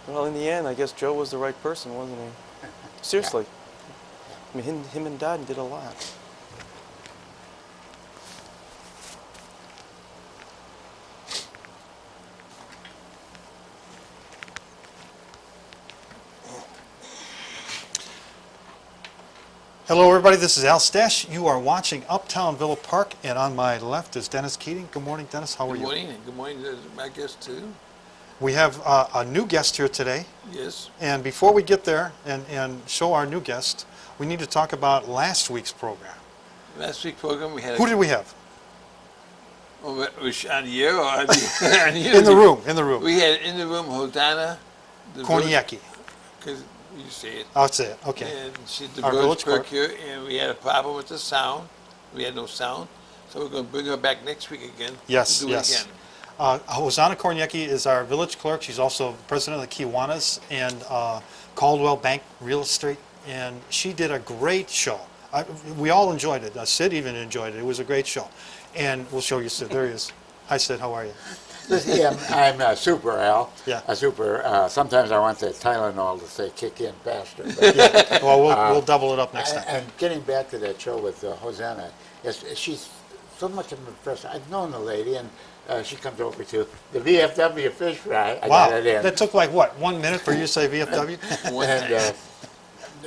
Well, in the end, I guess Joe was the right person, wasn't he? Seriously. I mean, him and Dad did a lot. Hello, everybody. This is Al Stash. You are watching Uptown Villa Park, and on my left is Dennis Keating. Good morning, Dennis. How are you? Good morning, and good morning to my guest too. We have a new guest here today, Yes. and before we get there and show our new guest, we need to talk about last week's program. Last week's program we had. Who did we have? Was on the air or on the, In the room. In the room. We had in the room Hosanna. Korniecki. Because you say it. I'll say it. Okay. And she's the Our village village clerk here, and we had a problem with the sound. We had no sound, so we're going to bring her back next week again. Yes, to do yes. it again. Hosanna Korniecki is our village clerk. She's also president of the Kiwanis and Caldwell Bank Real Estate, and she did a great show. We all enjoyed it. Sid even enjoyed it. It was a great show. And we'll show you Sid. There he is. Hi, Sid. How are you? Yeah, I'm super, Al. Yeah. Super. Sometimes I want the Tylenol to say kick in faster. But, Yeah. Well, we'll double it up next time. and getting back to that show with Hosanna, yes, she's so much of an impressive. I've known the lady, and she comes over to the VFW fish fry. I Wow. got it in. That took like, what, 1 minute for you to say VFW? and,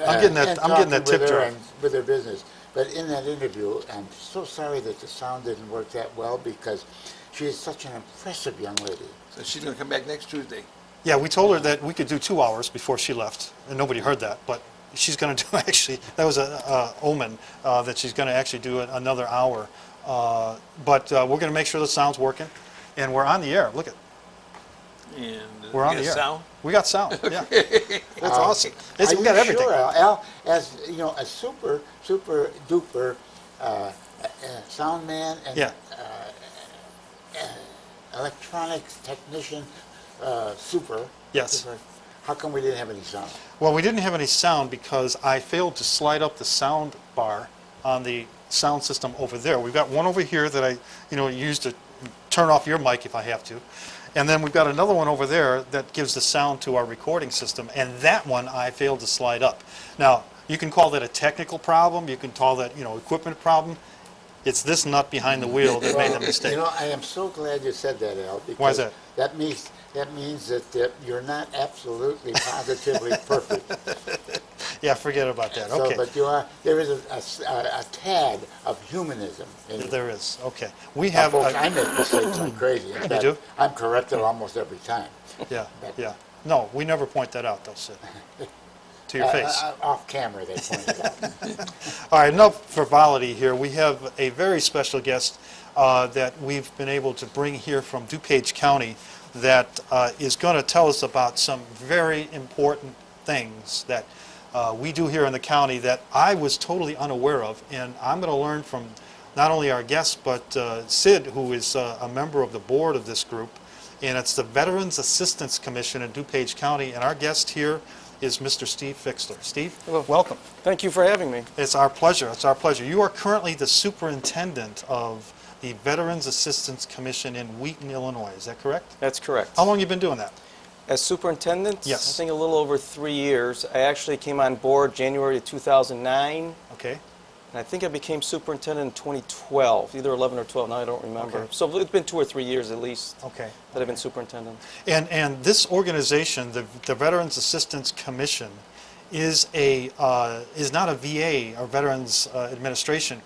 I'm getting that- and I'm getting that talking tip with her jar. and with her business. But in that interview, I'm so sorry that the sound didn't work that well because she is such an impressive young lady. So she's going to come back next Tuesday. Yeah, we told her that we could do 2 hours before she left, and nobody heard that. But she's going to do actually, that was a omen that she's going to actually do another hour. But we're going to make sure the sound's working, and we're on the air. Look at, And we're on we the got air. sound. We got sound. Yeah, that's awesome. Are We you got everything. Sure, Al, as you know, a super duper sound man and Yeah. electronics technician, super. Yes. How come we didn't have any sound? Well, we didn't have any sound because I failed to slide up the sound bar on the sound system over there. We've got one over here that I, use to turn off your mic if I have to. And then we've got another one over there that gives the sound to our recording system, and that one I failed to slide up. Now, you can call that a technical problem, you can call that, equipment problem. It's this nut behind the wheel that made the mistake. I am so glad you said that, Al. Because Why is that? That means that you're not absolutely positively perfect. Yeah, forget about that. So, Okay. but there is a tad of humanism in you. There is. Okay. We Now, have. folks, I make mistakes like crazy. In fact, do? I'm corrected almost every time. Yeah, yeah. No, we never point that out, though, Sid. To your face. Off camera, they pointed out. All right, enough frivolity here. We have a very special guest that we've been able to bring here from DuPage County that is going to tell us about some very important things that we do here in the county that I was totally unaware of. And I'm going to learn from not only our guest, but Sid, who is a member of the board of this group. And it's the Veterans Assistance Commission in DuPage County. And our guest here is Mr. Steve Fixler. Steve, Hello. welcome. Thank you for having me. It's our pleasure. It's our pleasure. You are currently the superintendent of the Veterans Assistance Commission in Wheaton, Illinois. Is that correct? That's correct. How long have you been doing that? As superintendent, Yes. I think a little over 3 years. I actually came on board January of 2009, Okay. and I think I became superintendent in 2012, either 11 or 12, now I don't remember. Okay. So it's been 2 or 3 years at least Okay. that I've been superintendent. And this organization, the Veterans Assistance Commission, is not a VA or Veterans Administration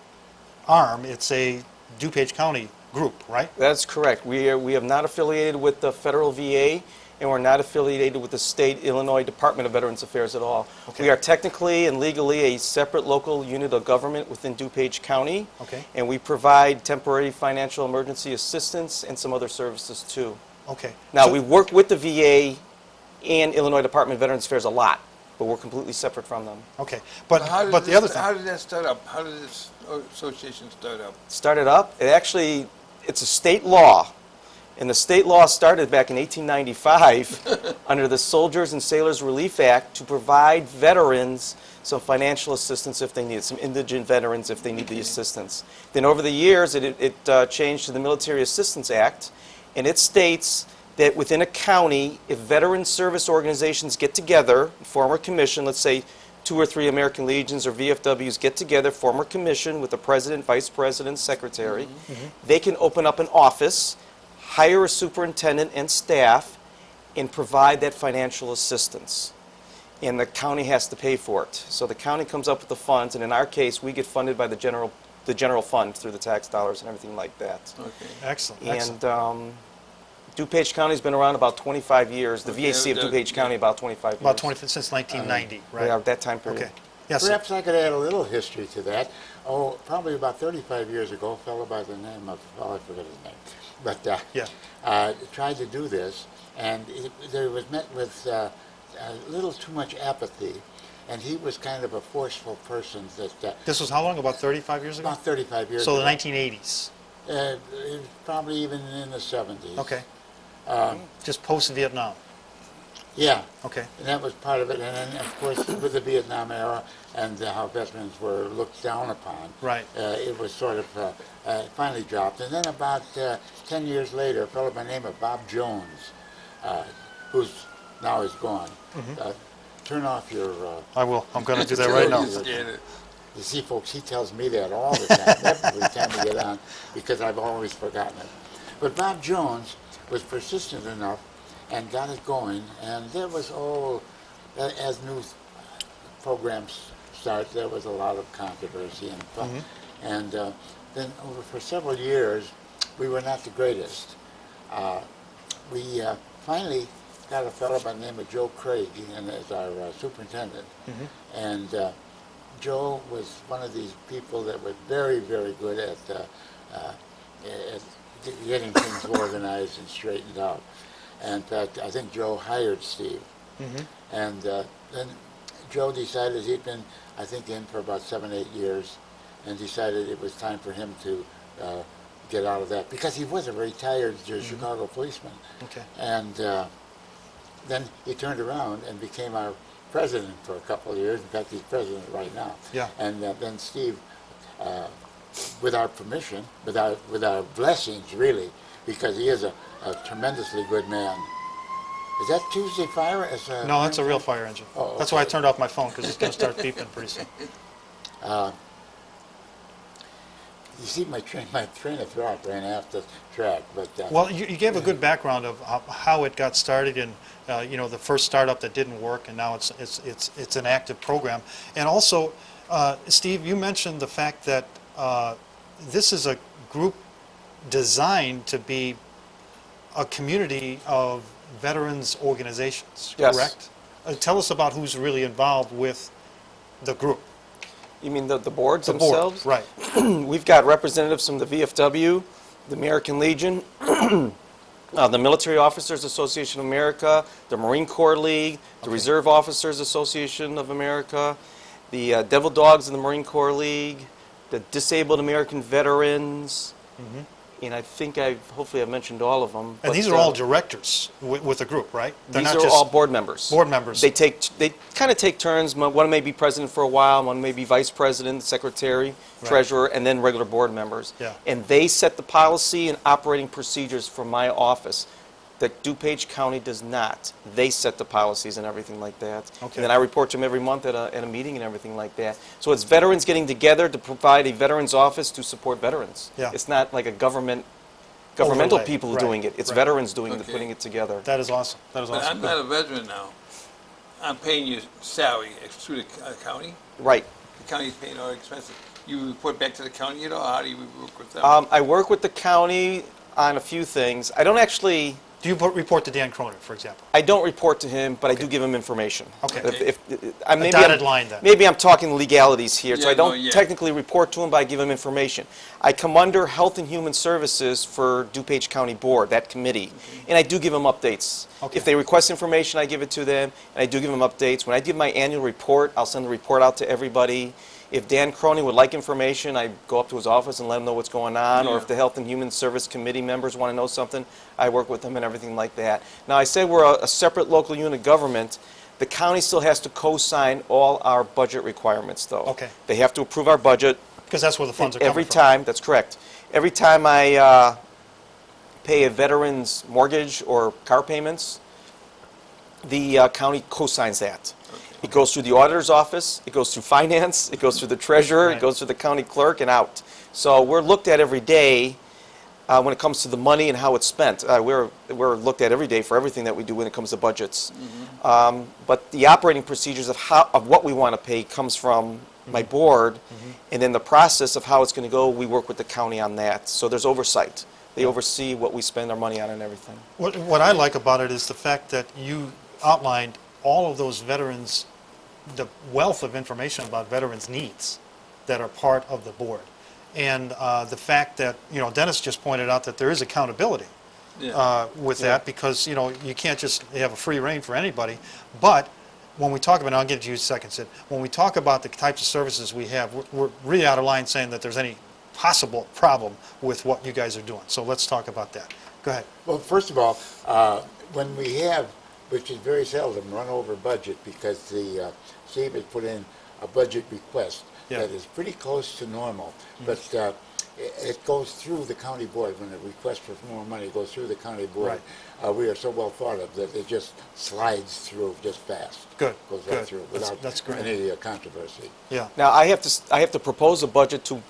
arm. It's a DuPage County group, right? That's correct. We have not affiliated with the federal VA, and we're not affiliated with the state Illinois Department of Veterans Affairs at all. Okay. We are technically and legally a separate local unit of government within DuPage County. Okay. And we provide temporary financial emergency assistance and some other services too. Okay. Now, So- we work with the VA and Illinois Department of Veterans Affairs a lot, but we're completely separate from them. Okay. But How did the other thing. How did that start up? How did this association start up? Started up, it's a state law. And the state law started back in 1895 under the Soldiers and Sailors Relief Act to provide veterans some financial assistance if they need it, some indigent veterans if they need the assistance. Then over the years, it changed to the Military Assistance Act, and it states that within a county, if veteran service organizations get together, form a commission, let's say 2 or 3 American Legions or VFWs get together, form a commission with the president, vice president, secretary, they can open up an office, hire a superintendent and staff, and provide that financial assistance. And the county has to pay for it. So the county comes up with the funds, and in our case, we get funded by the general fund through the tax dollars and everything like that. Okay. Excellent, excellent. And DuPage County's been around about 25 years. The Okay, VAC of the- DuPage County about 25 years. About 20, since 1990, right? Yeah, that time period. Okay. Yes, sir. Perhaps I could add a little history to that. Oh, probably about 35 years ago, a fellow by the name of, well, I forget his name, but Yeah. tried to do this, and there was met with a little too much apathy, and he was kind of a forceful person that This was how long? About 35 years ago? about 35 years So ago. the 1980s. It was probably even in the 70s. Okay. Just post-Vietnam. Yeah. Okay. And that was part of it. And then, of course, with the Vietnam era and how veterans were looked down upon, Right. it was sort of finally dropped. And then about 10 years later, a fellow by the name of Bob Jones, who's now is gone, turn off your... I will. I'm going to do that right now. You see, folks, he tells me that all the time, every time we get on, because I've always forgotten it. But Bob Jones was persistent enough and got it going, and there was, as news programs start, there was a lot of controversy and fun. And then for several years, we were not the greatest. We finally got a fellow by the name of Joe Craig as our superintendent. And Joe was one of these people that was very, very good at getting things organized and straightened out. And in fact, I think Joe hired Steve. And then Joe decided he'd been, I think, in for about 7, 8 years, and decided it was time for him to get out of that, because he was a retired Chicago policeman. Okay. And then he turned around and became our president for a couple of years. In fact, he's president right now. Yeah. And then Steve, with our permission, with our blessings, really, because he is a tremendously good man. Is that Tuesday Fire? No, that's a real fire engine. Oh, That's why I okay. turned off my phone, because it's going to start beeping pretty soon. You see, my train of thought ran off the track, but Well, you gave a good background of how it got started, and the first startup that didn't work, and now it's an active program. And also, Steve, you mentioned the fact that this is a group designed to be a community of veterans organizations, Yes. correct? Tell us about who's really involved with the group. You mean the boards The board, themselves? right. We've got representatives from the VFW, the American Legion, the Military Officers Association of America, the Marine Corps League, the Reserve Officers Association of America, the Devil Dogs in the Marine Corps League, the Disabled American Veterans, and I think hopefully I've mentioned all of them. And but, these are all directors with the group, right? They're These not are just all board members. board members. They kind of take turns. One may be president for a while, one may be vice president, secretary, treasurer, and then regular board members. Yeah. And they set the policy and operating procedures for my office. That DuPage County does not. They set the policies and everything like that. Okay. And then I report to them every month at a meeting and everything like that. So it's veterans getting together to provide a veterans office to support veterans. Yeah. It's not like a governmental Overlay. people Right. doing it. It's Right. veterans doing Okay. putting it together. That is awesome. That is But awesome. I'm not a veteran now. I'm paying you salary through the county. Right. The county's paying all expenses. You report back to the county at all? How do you work with them? I work with the county on a few things. I don't actually, Do you report to Dan Cronin, for example? I don't report to him, but I do give him information. Okay. Maybe dotted line then. Maybe I'm talking legalities here, so Yeah, I don't no, yeah. technically report to him, but I give him information. I come under Health and Human Services for DuPage County Board, that committee, and I do give them updates. Okay. If they request information, I give it to them, and I do give them updates. When I give my annual report, I'll send the report out to everybody. If Dan Cronin would like information, I go up to his office and let him know what's going on. Or Yeah. if the Health and Human Service Committee members want to know something, I work with them and everything like that. Now, I said we're a separate local unit of government. The county still has to co-sign all our budget requirements, though. Okay. They have to approve our budget Because that's where the funds are coming every from. time. That's correct. Every time I pay a veteran's mortgage or car payments, the county co-signs that. It goes through the auditor's office, it goes through finance, it goes through the treasurer, Right. it goes through the county clerk and out. So we're looked at every day when it comes to the money and how it's spent. We're looked at every day for everything that we do when it comes to budgets. But the operating procedures of what we want to pay comes from my board, and then the process of how it's going to go, we work with the county on that. So there's oversight. They oversee what we spend our money on and everything. What I like about it is the fact that you outlined all of those veterans, the wealth of information about veterans' needs that are part of the board. And the fact that, Dennis just pointed out that there is accountability with that, because, you can't just have a free reign for anybody. But when we talk about, and I'll get to you in a second, Sid, when we talk about the types of services we have, we're really out of line saying that there's any possible problem with what you guys are doing. So let's talk about that. Go ahead. Well, first of all, when we have, which is very seldom, run over budget, because the Steve has put in a budget request that is pretty close to normal, but it goes through the county board. When a request for more money goes through the county board, we are so well thought of that it just slides through just fast. Good. Goes Good. right through without That's great. any controversy. Yeah. Now, I have to propose a budget to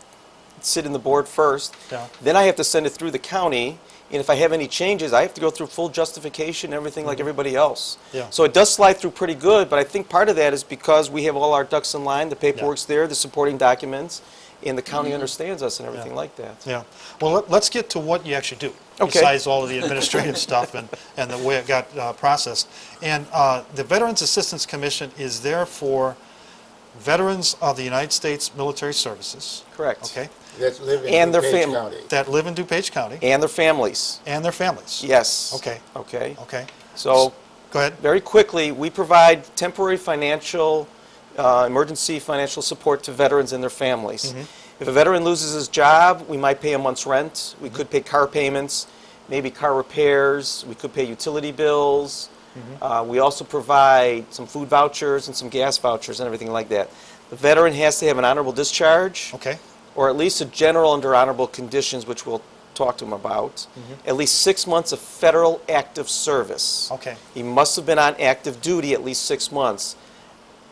sit in the board first. Yeah. Then I have to send it through the county, and if I have any changes, I have to go through full justification and everything like everybody else. Yeah. So it does slide through pretty good, but I think part of that is because we have all our ducks in line, the paperwork's there, the supporting documents, and the county understands us and everything like that. Yeah. Well, let's get to what you actually do, Okay. besides all of the administrative stuff and the way it got processed. And the Veterans Assistance Commission is there for veterans of the United States military services, Correct. okay, That live in And their DuPage fam- County. that live in DuPage County, And their families. and their families. Yes. Okay. Okay. Okay. So Go ahead. very quickly, we provide temporary financial, emergency financial support to veterans and their families. If a veteran loses his job, we might pay a month's rent. We could pay car payments, maybe car repairs. We could pay utility bills. We also provide some food vouchers and some gas vouchers and everything like that. The veteran has to have an honorable discharge, Okay. or at least a general under honorable conditions, which we'll talk to him about. At least 6 months of federal active service. Okay. He must have been on active duty at least 6 months.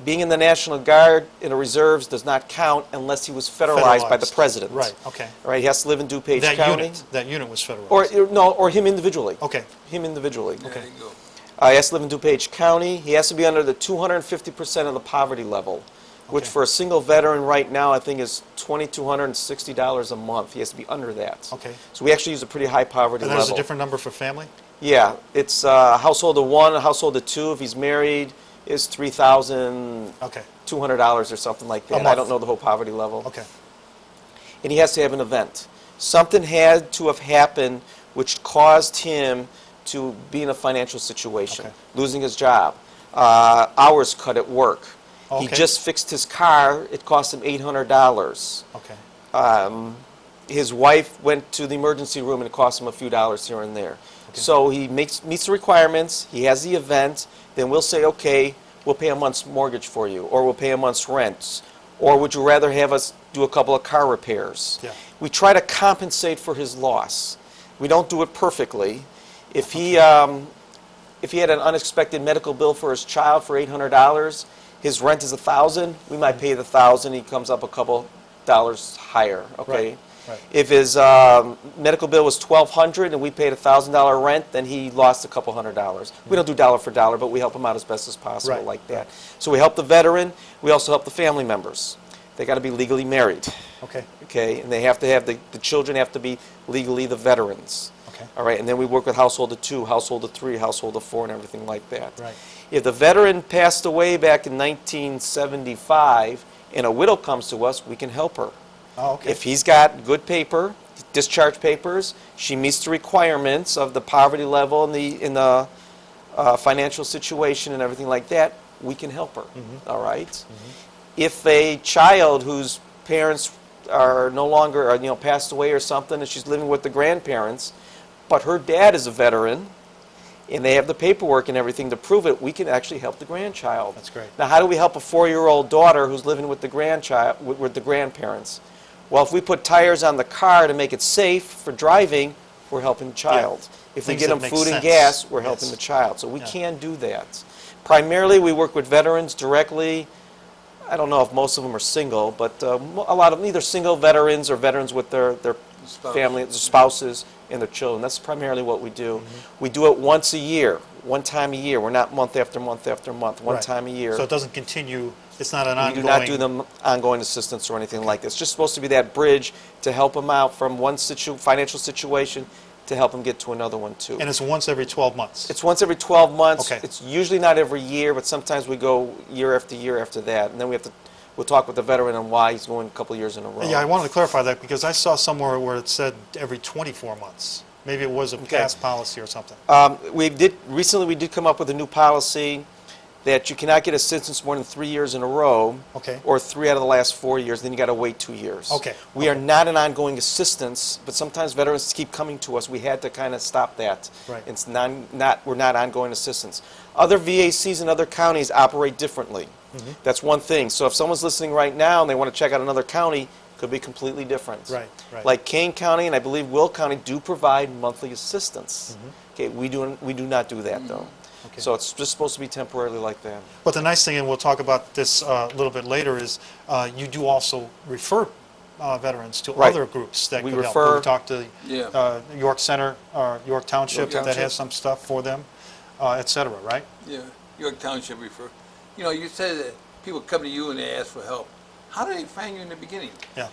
Being in the National Guard in the reserves does not count unless he was federalized by the Federalized. president. Right. Okay. All right, he has to live in DuPage That County. That unit was federalized. Or no, or him individually. Okay. Him individually. There you go. He has to live in DuPage County. He has to be under the 250% of the poverty level, which Okay. for a single veteran right now I think is $2,260 a month. He has to be under that. Okay. So we actually use a pretty high poverty And level. there's a different number for family? Yeah, it's household of one, a household of two. If he's married, is $3,200 Okay. or something like that. I month. don't know the whole poverty level. Okay. And he has to have an event. Something had to have happened which caused him to be in a financial situation, Okay. losing his job, hours cut at work. He Okay. just fixed his car. It cost him $800. Okay. His wife went to the emergency room and it cost him a few dollars here and there. So he meets the requirements, he has the event, then we'll say, okay, we'll pay a month's mortgage for you, or we'll pay a month's rent, or would you rather have us do a couple of car repairs? Yeah. We try to compensate for his loss. We don't do it perfectly. If he had an unexpected medical bill for his child for $800, his rent is $1,000, we might pay the $1,000, he comes up a couple dollars higher, okay? Right, right. If his medical bill was $1,200 and we paid $1,000 rent, then he lost a couple $100. We don't do dollar for dollar, but we help him out as best as possible Right, like that. So we help the veteran, we also help the family members. They got to be legally married, Okay. okay? And they have to have, the children have to be legally the veterans. Okay. All right, and then we work with household of 2, household of 3, household of 4, and everything like that. Right. If the veteran passed away back in 1975 and a widow comes to us, we can help her. Oh, okay. If he's got good paper, discharge papers, she meets the requirements of the poverty level and the financial situation and everything like that, we can help her. All right. If a child whose parents are no longer, passed away or something, and she's living with the grandparents, but her dad is a veteran, and they have the paperwork and everything to prove it, we can actually help the grandchild. That's great. Now, how do we help a 4-year-old daughter who's living with the grandchild, with the grandparents? Well, if we put tires on the car to make it safe for driving, we're helping the child. If we Things get that them make food and sense. gas, we're helping Yes. the child. So we Yeah. can do that. Primarily, we work with veterans directly. I don't know if most of them are single, but a lot of them either single veterans or veterans with their Spouse. family, their spouses, and their children. That's primarily what we do. We do it once a year, one time a year. We're not month after month after month, one Right. time a year. So it doesn't continue, it's not an We ongoing... do not do them ongoing assistance or anything like this. It's just supposed to be that bridge to help them out from one financial situation to help them get to another one too. And it's once every 12 months? It's once every 12 months. Okay. It's usually not every year, but sometimes we go year after that. And then we'll talk with the veteran on why he's going a couple years in a row. Yeah, I wanted to clarify that because I saw somewhere where it said every 24 months. Maybe it was a past policy or something. Recently we did come up with a new policy that you cannot get assistance more than 3 years in a row, Okay. or 3 out of the last 4 years, then you got to wait 2 years. Okay. We are not an ongoing assistance, but sometimes veterans keep coming to us. We had to kind of stop that. Right. It's we're not ongoing assistance. Other VACs in other counties operate differently. Mm-hmm. That's one thing. So if someone's listening right now and they want to check out another county, it could be completely different. Right, right. Like Kane County and I believe Will County do provide monthly assistance. Okay, we do not do that though. Okay. So it's just supposed to be temporarily like that. But the nice thing, and we'll talk about this a little bit later, is you do also refer veterans to Right. other groups that We could help. refer- We talked to Yeah. York Center, York Township, York that Township. has some stuff for them, et cetera, right? Yeah, York Township refer. You know, you said that people come to you and they ask for help. How do they find you in the beginning? Yeah.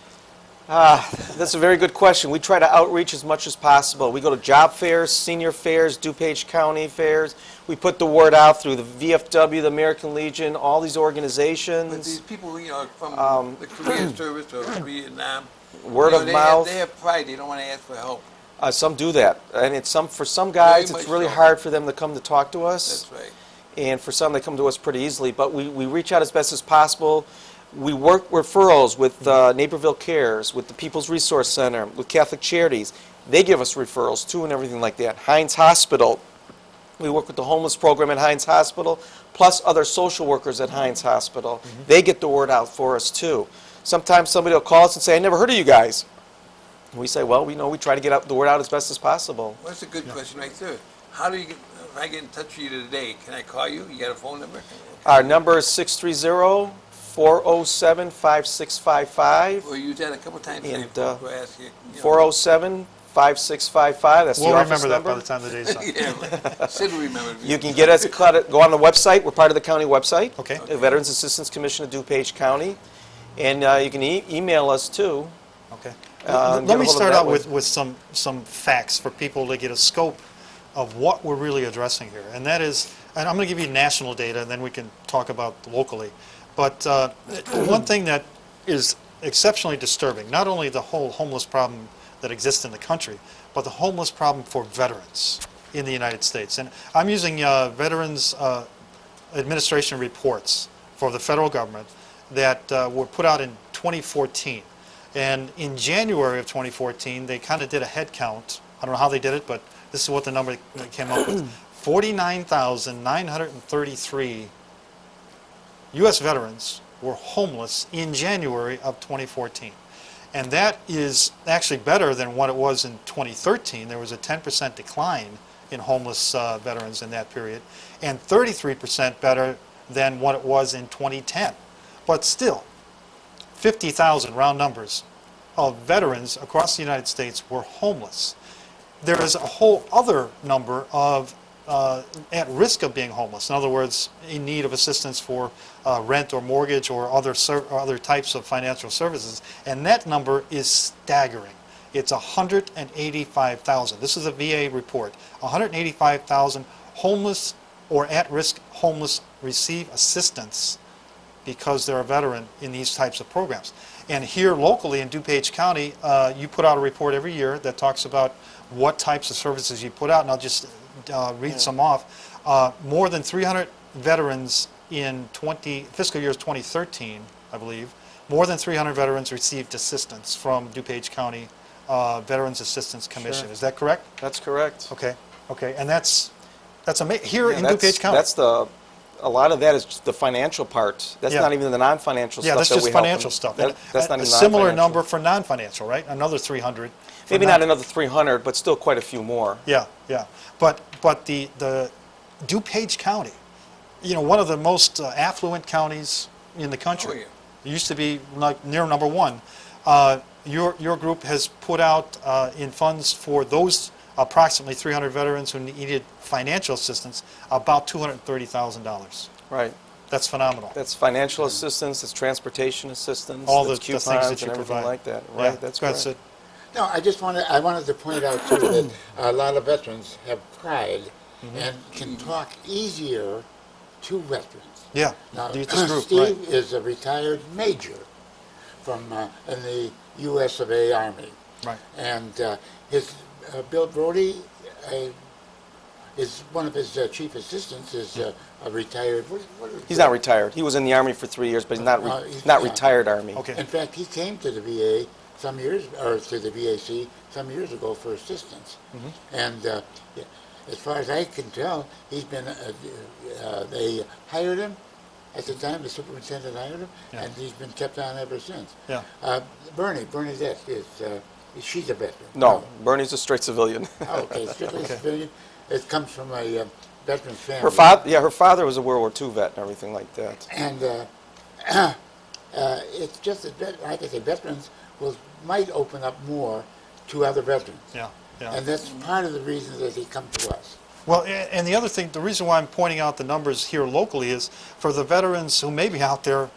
That's a very good question. We try to outreach as much as possible. We go to job fairs, senior fairs, DuPage County fairs. We put the word out through the VFW, the American Legion, all these But organizations. these people, you know, from the Korean service or Vietnam, Word you know, of they mouth. they have pride. They don't want to ask for help. Some do that, and for some guys, Very it's much really so. hard for them to come to talk to us. That's right. And for some, they come to us pretty easily. But we reach out as best as possible. We work referrals with Naperville Cares, with the People's Resource Center, with Catholic Charities. They give us referrals too and everything like that. Hines Hospital. We work with the homeless program at Hines Hospital, plus other social workers at Hines Hospital. They get the word out for us too. Sometimes somebody will call us and say, I never heard of you guys. And we say, well, we try to get the word out as best as possible. Well, that's a good question right there. How do you get, if I get in touch with you today, can I call you? You got a phone number? Our number is 630-407-5655. We'll use that a couple times today. And, Folks will ask you. You know. 407-5655. That's We'll the office remember that number. by the time the day's up. Yeah, Sid will remember. You can get us, go on the website. We're part of the county website. Okay. The Veterans Assistance Commission of DuPage County. And you can email us too. Okay. get Let a me hold of start that out way. with some facts for people to get a scope of what we're really addressing here. And that is, and I'm going to give you national data, and then we can talk about locally. But one thing that is exceptionally disturbing, not only the whole homeless problem that exists in the country, but the homeless problem for veterans in the United States. And I'm using Veterans Administration reports for the federal government that were put out in 2014. And in January of 2014, they kind of did a head count. I don't know how they did it, but this is what the number they came up with. 49,933 U.S. veterans were homeless in January of 2014. And that is actually better than what it was in 2013. There was a 10% decline in homeless veterans in that period, and 33% better than what it was in 2010. But still, 50,000, round numbers, of veterans across the United States were homeless. There is a whole other number of at risk of being homeless. In other words, in need of assistance for rent or mortgage or other types of financial services. And that number is staggering. It's 185,000. This is a VA report. 185,000 homeless or at-risk homeless receive assistance because they're a veteran in these types of programs. And here locally in DuPage County, you put out a report every year that talks about what types of services you put out, and I'll just read some off. More than 300 veterans in fiscal years 2013, I believe, more than 300 veterans received assistance from DuPage County Veterans Assistance Commission. Sure. Is that correct? That's correct. Okay, okay, and that's amazing. Here Yeah, in that's- DuPage County. That's the a lot of that is just the financial part. That's Yeah. not even the non-financial Yeah, stuff that's that just we help them. financial stuff. That's not a even similar non-financial. number for non-financial, right? Another 300. for Maybe non- not another 300, but still quite a few more. Yeah, yeah. But the DuPage County, one of the most affluent counties in the country. Oh, yeah. It used to be like near number one. Your group has put out in funds for those approximately 300 veterans who needed financial assistance about $230,000. Right. That's phenomenal. That's financial assistance, it's transportation assistance, All that's the things coupons that you and everything provide. like that. Yeah, Right, that's correct. it. No, I wanted to point out too that a lot of veterans have pride and can talk easier to veterans. Yeah. Now, this group, Steve right. is a retired major from in the U.S. of A. Army, Right. and his Bill Brody is one of his chief assistants is a retired. What is He's that? not retired. He was in the Army for 3 years, but he's not, He's not not. retired Army. Okay. In fact, he came to the VA some years, or to the VAC some years ago for assistance. And yeah, as far as I can tell, he's been, they hired him at the time, the superintendent hired him, Yeah. and he's been kept on ever since. Yeah. Bernadette she's a veteran. No, Bernie's a straight civilian. Oh, okay, strictly civilian. It comes from a veteran's family. Her father was a World War II vet and everything like that. And it's just that, like I say, veterans might open up more to other veterans. Yeah. Yeah. And that's part of the reason that they come to us. Well, and the other thing, the reason why I'm pointing out the numbers here locally is for the veterans who may be out there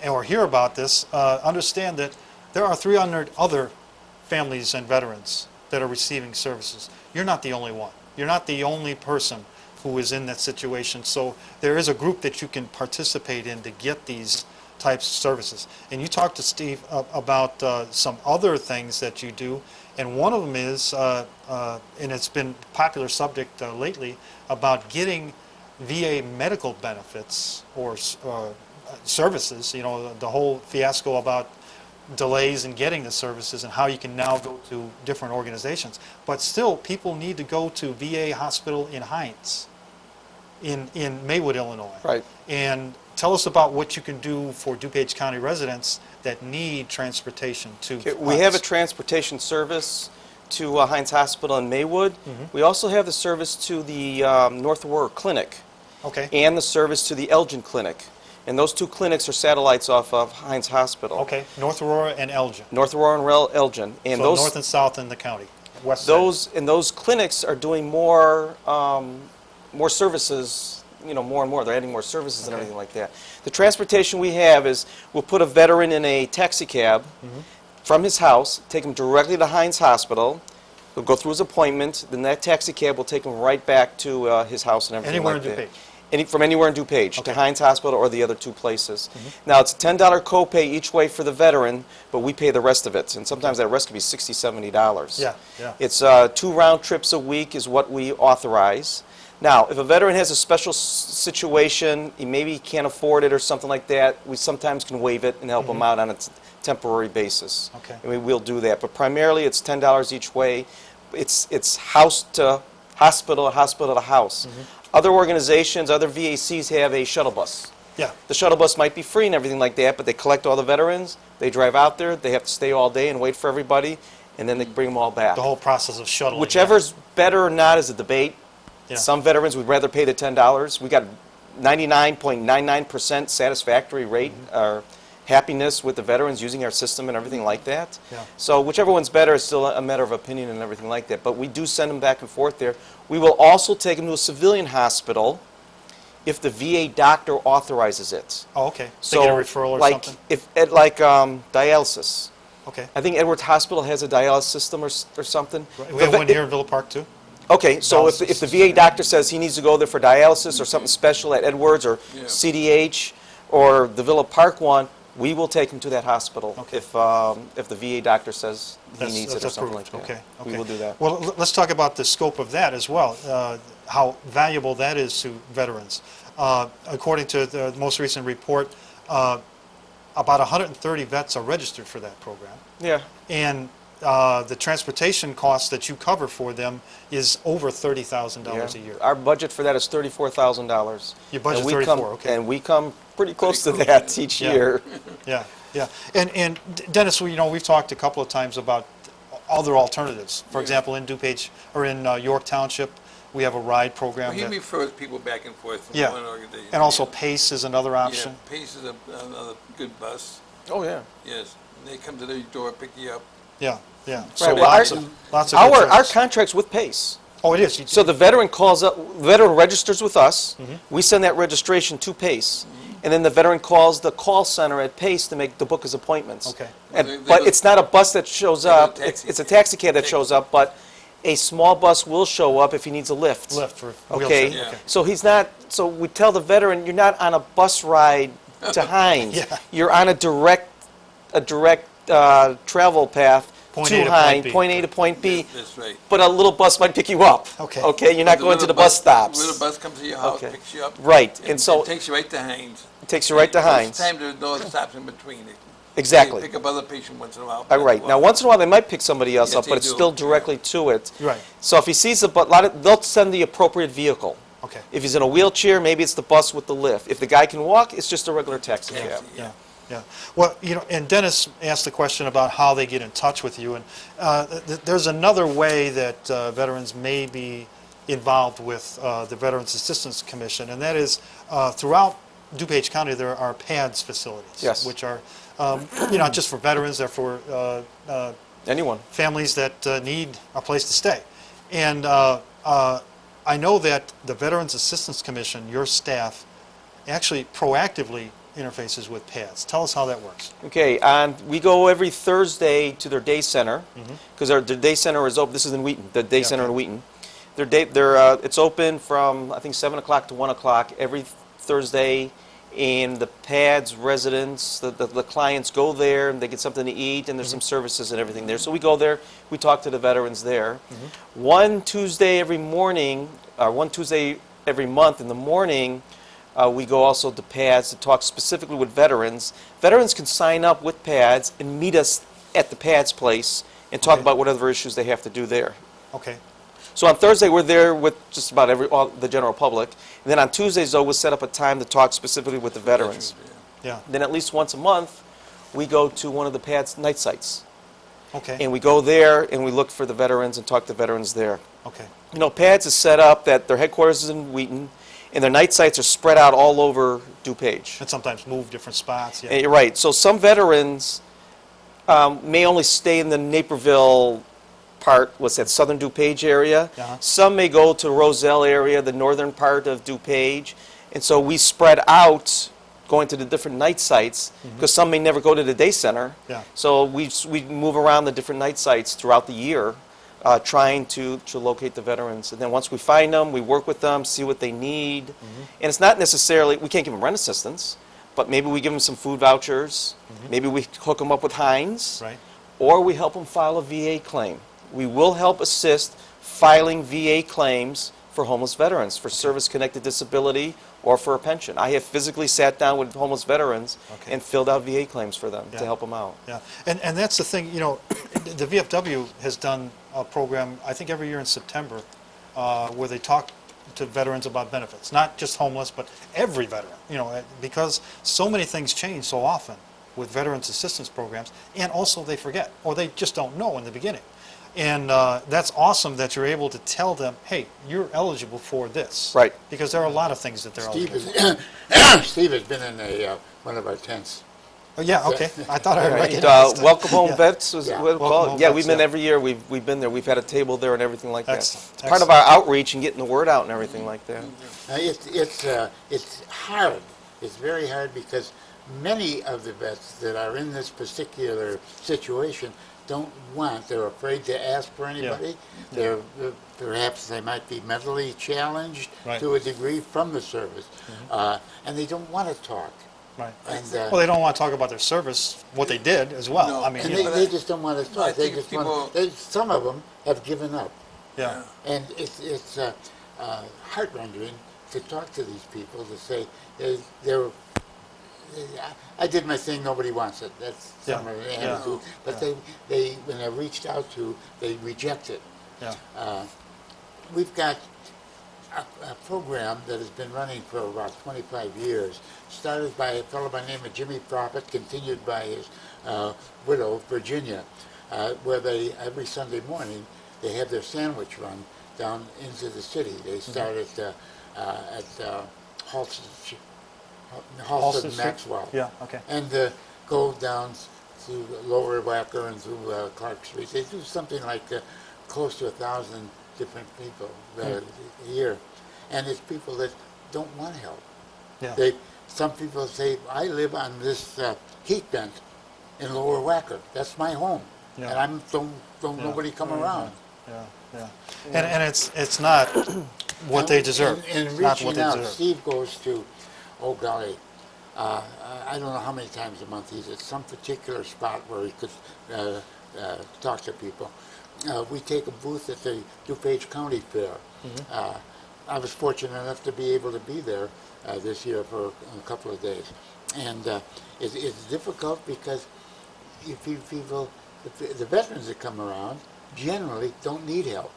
or hear about this, understand that there are 300 other families and veterans that are receiving services. You're not the only one. You're not the only person who is in that situation. So there is a group that you can participate in to get these types of services. And you talked to Steve about some other things that you do, and one of them is, and it's been a popular subject lately, about getting VA medical benefits or services, the whole fiasco about delays in getting the services and how you can now go to different organizations. But still, people need to go to VA hospital in Hines, in Maywood, Illinois. Right. And tell us about what you can do for DuPage County residents that need transportation to Okay, we Hines. have a transportation service to Hines Hospital in Maywood. We also have the service to the North Aurora Clinic Okay. and the service to the Elgin Clinic. And those two clinics are satellites off of Hines Hospital. Okay. North Aurora and Elgin. North Aurora and Elgin. And So those north and south in the county. West side. those clinics are doing more services, more and more. They're adding more services and Okay. everything like that. The transportation we have is we'll put a veteran in a taxi cab from his house, take him directly to Hines Hospital. He'll go through his appointment. Then that taxi cab will take him right back to his house and everything Anywhere like in that. DuPage? From anywhere in DuPage, Okay. to Hines Hospital or the other two places. Now, it's a $10 copay each way for the veteran, but we pay the rest of it. And sometimes that rest could be $60, $70. Yeah, yeah. It's 2 round trips a week is what we authorize. Now, if a veteran has a special situation, he maybe can't afford it or something like that, we sometimes can waive it and help him out on a temporary basis. Okay. And we will do that. But primarily, it's $10 each way. It's house to hospital, hospital to house. Other organizations, other VACs have a shuttle bus. Yeah. The shuttle bus might be free and everything like that, but they collect all the veterans, they drive out there, they have to stay all day and wait for everybody, and then they bring them all back. The whole process of shuttling. Whichever's better or not is a debate. Yeah. Some veterans would rather pay the $10. We got 99.99% satisfactory rate or happiness with the veterans using our system and everything like that. Yeah. So whichever one's better is still a matter of opinion and everything like that. But we do send them back and forth there. We will also take them to a civilian hospital if the VA doctor authorizes it. Oh, okay. They So, get a referral or like, something? dialysis. Okay. I think Edwards Hospital has a dialysis system or something. We have one here in Villa Park, too? Okay, so if Dialysis the VA doctor says he needs to go there for dialysis or something special at Edwards or Yeah. CDH or the Villa Park one, we will take him to that hospital Okay. if the VA doctor says he needs it or something like approved. that. Okay, okay. We will do that. Well, let's talk about the scope of that as well, how valuable that is to veterans. According to the most recent report, about 130 vets are registered for that program. Yeah. And the transportation costs that you cover for them is over $30,000 a year. Our budget for that is $34,000. Your budget's And we 34, come- okay. And we come pretty close to that each Yeah. year. Yeah, yeah. And Dennis, we've talked a couple of times about other alternatives. For example, in DuPage, or in York Township, we have a ride program. He that- refers people back and forth from Yeah. one organization. And also PACE is another option. Yeah, Pace is another good bus. Oh, yeah. Yes, they come to the door, pick you up. Yeah, yeah. Right, well, lots our- of good Our service. contract's with PACE. Oh, it is. So the veteran calls up, veteran registers with us, Mm-hmm. we send that registration to PACE, and then the veteran calls the call center at PACE to book his appointments. Okay. But it's not a bus that shows Like a up, taxi it's a cab. taxi cab that shows up, but a small bus will show up if he needs a lift. Lift for Okay? wheelchair. Yeah. So he's not, so we tell the veteran, you're not on a bus ride to Hines. Yeah. You're on a direct travel path Point to A to point Hines, B. point A to point B. That's right. But a little bus might pick you up. Okay. Okay, you're not The going to little the bus stops. Little bus comes to your house, Okay. picks you up. Right, and so it takes you right to Hines. it takes you right to Hines. Most of the time, there's no stops in between. Exactly. They pick up other patient once in a while. Right. Now, once in a while, they might pick somebody else Yes, up, they but it's do. still directly to it. Right. So if he sees they'll send the appropriate vehicle. Okay. If he's in a wheelchair, maybe it's the bus with the lift. If the guy can walk, it's just a regular taxi Yeah. cab. Yeah, yeah. Well, and Dennis asked the question about how they get in touch with you, and there's another way that veterans may be involved with the Veterans Assistance Commission, and that is throughout DuPage County there are PADS facilities, Yes. which are not just for veterans, they're for Anyone. families that need a place to stay. And I know that the Veterans Assistance Commission, your staff, actually proactively interfaces with PADS. Tell us how that works. Okay, and we go every Thursday to their day center, because their day center is open. This is in Wheaton, the day center okay. in Wheaton. It's open from, I think, 7 o'clock to 1 o'clock every Thursday, and the PADS residents, the clients go there, and they get something to eat, and there's some services and everything there. So we go there, we talk to the veterans there. One Tuesday every morning, or one Tuesday every month in the morning, we go also to PADS to talk specifically with veterans. Veterans can sign up with PADS and meet us at the PADS place and talk Okay. about whatever issues they have to do there. Okay. So on Thursday, we're there with just about all the general public. And then on Tuesdays, though, we'll set up a time to talk specifically with the veterans. Yeah. Then at least once a month, we go to one of the PADS night sites. Okay. And we go there and we look for the veterans and talk to veterans there. Okay. You know, PADS is set up that their headquarters is in Wheaton, and their night sites are spread out all over DuPage. And sometimes move different spots. Yeah. And you're right. So some veterans may only stay in the Naperville part, what's that, southern DuPage area. Uh-huh. Some may go to Roselle area, the northern part of DuPage. And so we spread out going to the different night sites, because some may never go to the day center. Yeah. So we move around the different night sites throughout the year, trying to locate the veterans. And then once we find them, we work with them, see what they need. And it's not necessarily, we can't give them rent assistance, but maybe we give them some food vouchers. Maybe we hook them up with Hines. Right. Or we help them file a VA claim. We will help assist filing VA claims for homeless veterans, for service-connected disability, or for a pension. I have physically sat down with homeless veterans Okay. and filled out VA claims for them Yeah. to help them out. Yeah. And that's the thing, the VFW has done a program, I think every year in September, where they talk to veterans about benefits. Not just homeless, but every veteran, because so many things change so often with veterans assistance programs, and also they forget, or they just don't know in the beginning. And that's awesome that you're able to tell them, hey, you're eligible for this. Right. Because there are a lot of things that they're Steve eligible for. has, Steve has been in one of our tents. Oh, yeah, okay. I thought I Right. recognized it. Welcome Home Yeah. Vets is Yeah. what it's Welcome called. Home Yeah, Vets, we've been yeah. every year. We've been there. We've had a table there and everything like that. Excellent. It's part of our outreach and getting the word out and everything like that. It's hard. It's very hard because many of the vets that are in this particular situation they're afraid to ask for anybody. Perhaps they might be mentally challenged Right. to a degree from the service, and they don't want to talk. Right. And, Well, they don't want to talk about their service, what they did as well. No. I mean, and you know, they just don't want to I talk. They think just people- some of them have given up. yeah. And it's heart-rending to talk to these people, to say they're I did my thing, nobody wants it. That's Yeah, some of the yeah, attitude. But yeah. they, when I reached out to, they reject it. Yeah. We've got a program that has been running for about 25 years, started by a fellow by the name of Jimmy Prophet, continued by his widow, Virginia, where they, every Sunday morning, they have their sandwich run down into the city. They start at Halsted Maxwell. Yeah, okay. And go down through Lower Wacker and through Clark Street. They do something like close to 1,000 different people a year. And it's people that don't want help. Yeah. Some people say, I live on this heat vent in Lower Wacker. That's my home. Yeah. And I'm don't nobody come around. Yeah, yeah. And it's not what they deserve. And It's not what reaching they out, deserve. Steve goes to, oh golly, I don't know how many times a month he's at some particular spot where he could talk to people. We take a booth at the DuPage County Fair. I was fortunate enough to be able to be there this year for a couple of days. And it's difficult because people, the veterans that come around generally don't need help.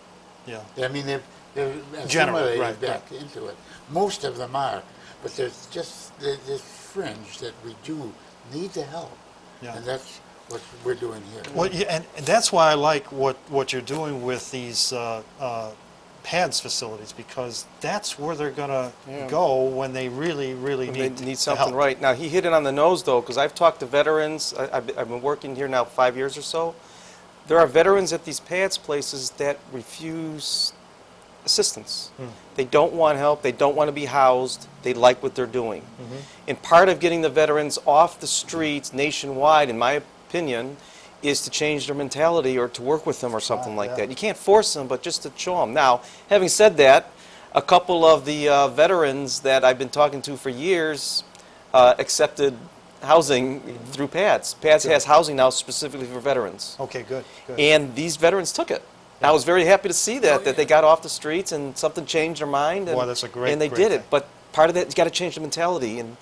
Yeah. I mean, they're Generally, assimilated right, back into it. Most of them are, but there's just this fringe that we do need the help, Yeah. and that's what we're doing here. Well, yeah, and that's why I like what you're doing with these PADS facilities, because that's where they're going to Yeah. go when they really, really They need need the something help. right. Now, he hit it on the nose, though, because I've talked to veterans. I've been working here now 5 years or so. There are veterans at these PADS places that refuse assistance. They don't want help. They don't want to be housed. They like what they're doing. And part of getting the veterans off the streets nationwide, in my opinion, is to change their mentality or to work with them or something like yeah. that. You can't force them, but just to show them. Now, having said that, a couple of the veterans that I've been talking to for years accepted housing through PADS. PADS has housing now specifically for veterans. Okay, good, good. And these veterans took it. I was very happy to see that, that they got off the streets and something changed their mind. And, Boy, that's a great, and they great did thing. it. But part of that, you got to change the mentality. And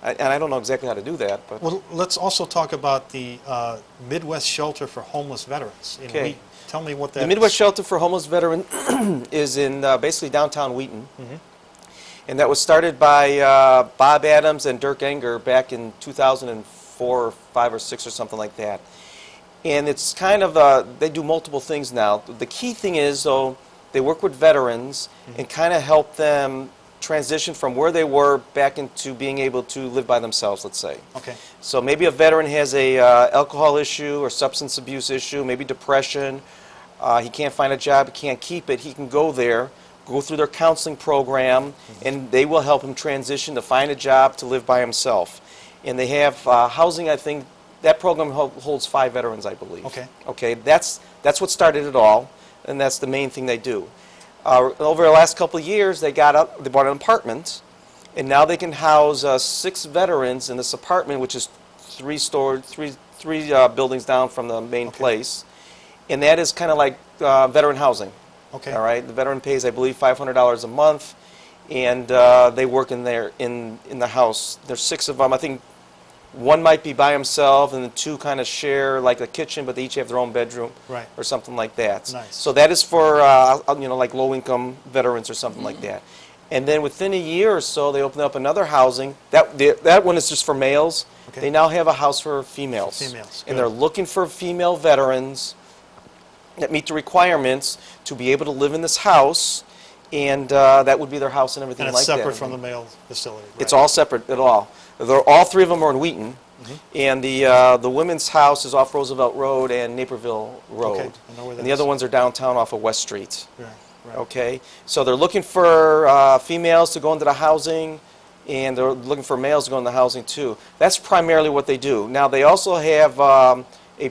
I don't know exactly how to do that. But Well, let's also talk about the Midwest Shelter for Homeless Veterans. You know, Okay. tell me what that the Midwest Shelter for Homeless Veterans is in basically downtown Wheaton. And that was started by Bob Adams and Dirk Enger back in 2004 or 5 or 6 or something like that. And it's kind of, they do multiple things now. The key thing is, though, they work with veterans and kind of help them transition from where they were back into being able to live by themselves, let's say. Okay. So maybe a veteran has a alcohol issue or substance abuse issue, maybe depression. He can't find a job, he can't keep it. He can go there, go through their counseling program, and they will help him transition to find a job to live by himself. And they have housing, I think, that program holds 5 veterans, I believe. Okay. Okay, that's what started it all, and that's the main thing they do. Over the last couple of years, they bought an apartment, and now they can house 6 veterans in this apartment, which is 3 buildings down from the main place, and that is kind of like veteran housing. Okay. All right, the veteran pays, I believe, $500 a month, and they work in there in the house. There's 6 of them. I think one might be by himself, and the 2 kind of share like a kitchen, but they each have their own bedroom, Right. or something like that. Nice. So that is for like low-income veterans or something like that. And then within a year or so, they open up another housing. That one is just for males. Okay. They now have a house for females. For females, And good. they're looking for female veterans that meet the requirements to be able to live in this house, and that would be their house and everything And it's like that. separate from the male facility. It's right. all separate at all. All 3 of them are in Wheaton, and the women's house is off Roosevelt Road and Naperville Road. Okay, I know where that And the other is. ones are downtown off of West Street. Right, right. Okay, so they're looking for females to go into the housing, and they're looking for males to go into the housing too. That's primarily what they do. Now they also have a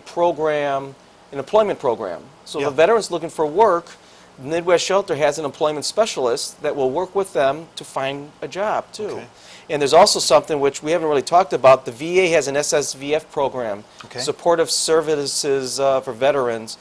program, an employment program. So Yeah. the veterans looking for work, Midwest Shelter has an employment specialist that will work with them to find a job too. Okay. And there's also something which we haven't really talked about. The VA has an SSVF program, Okay. supportive services for veterans,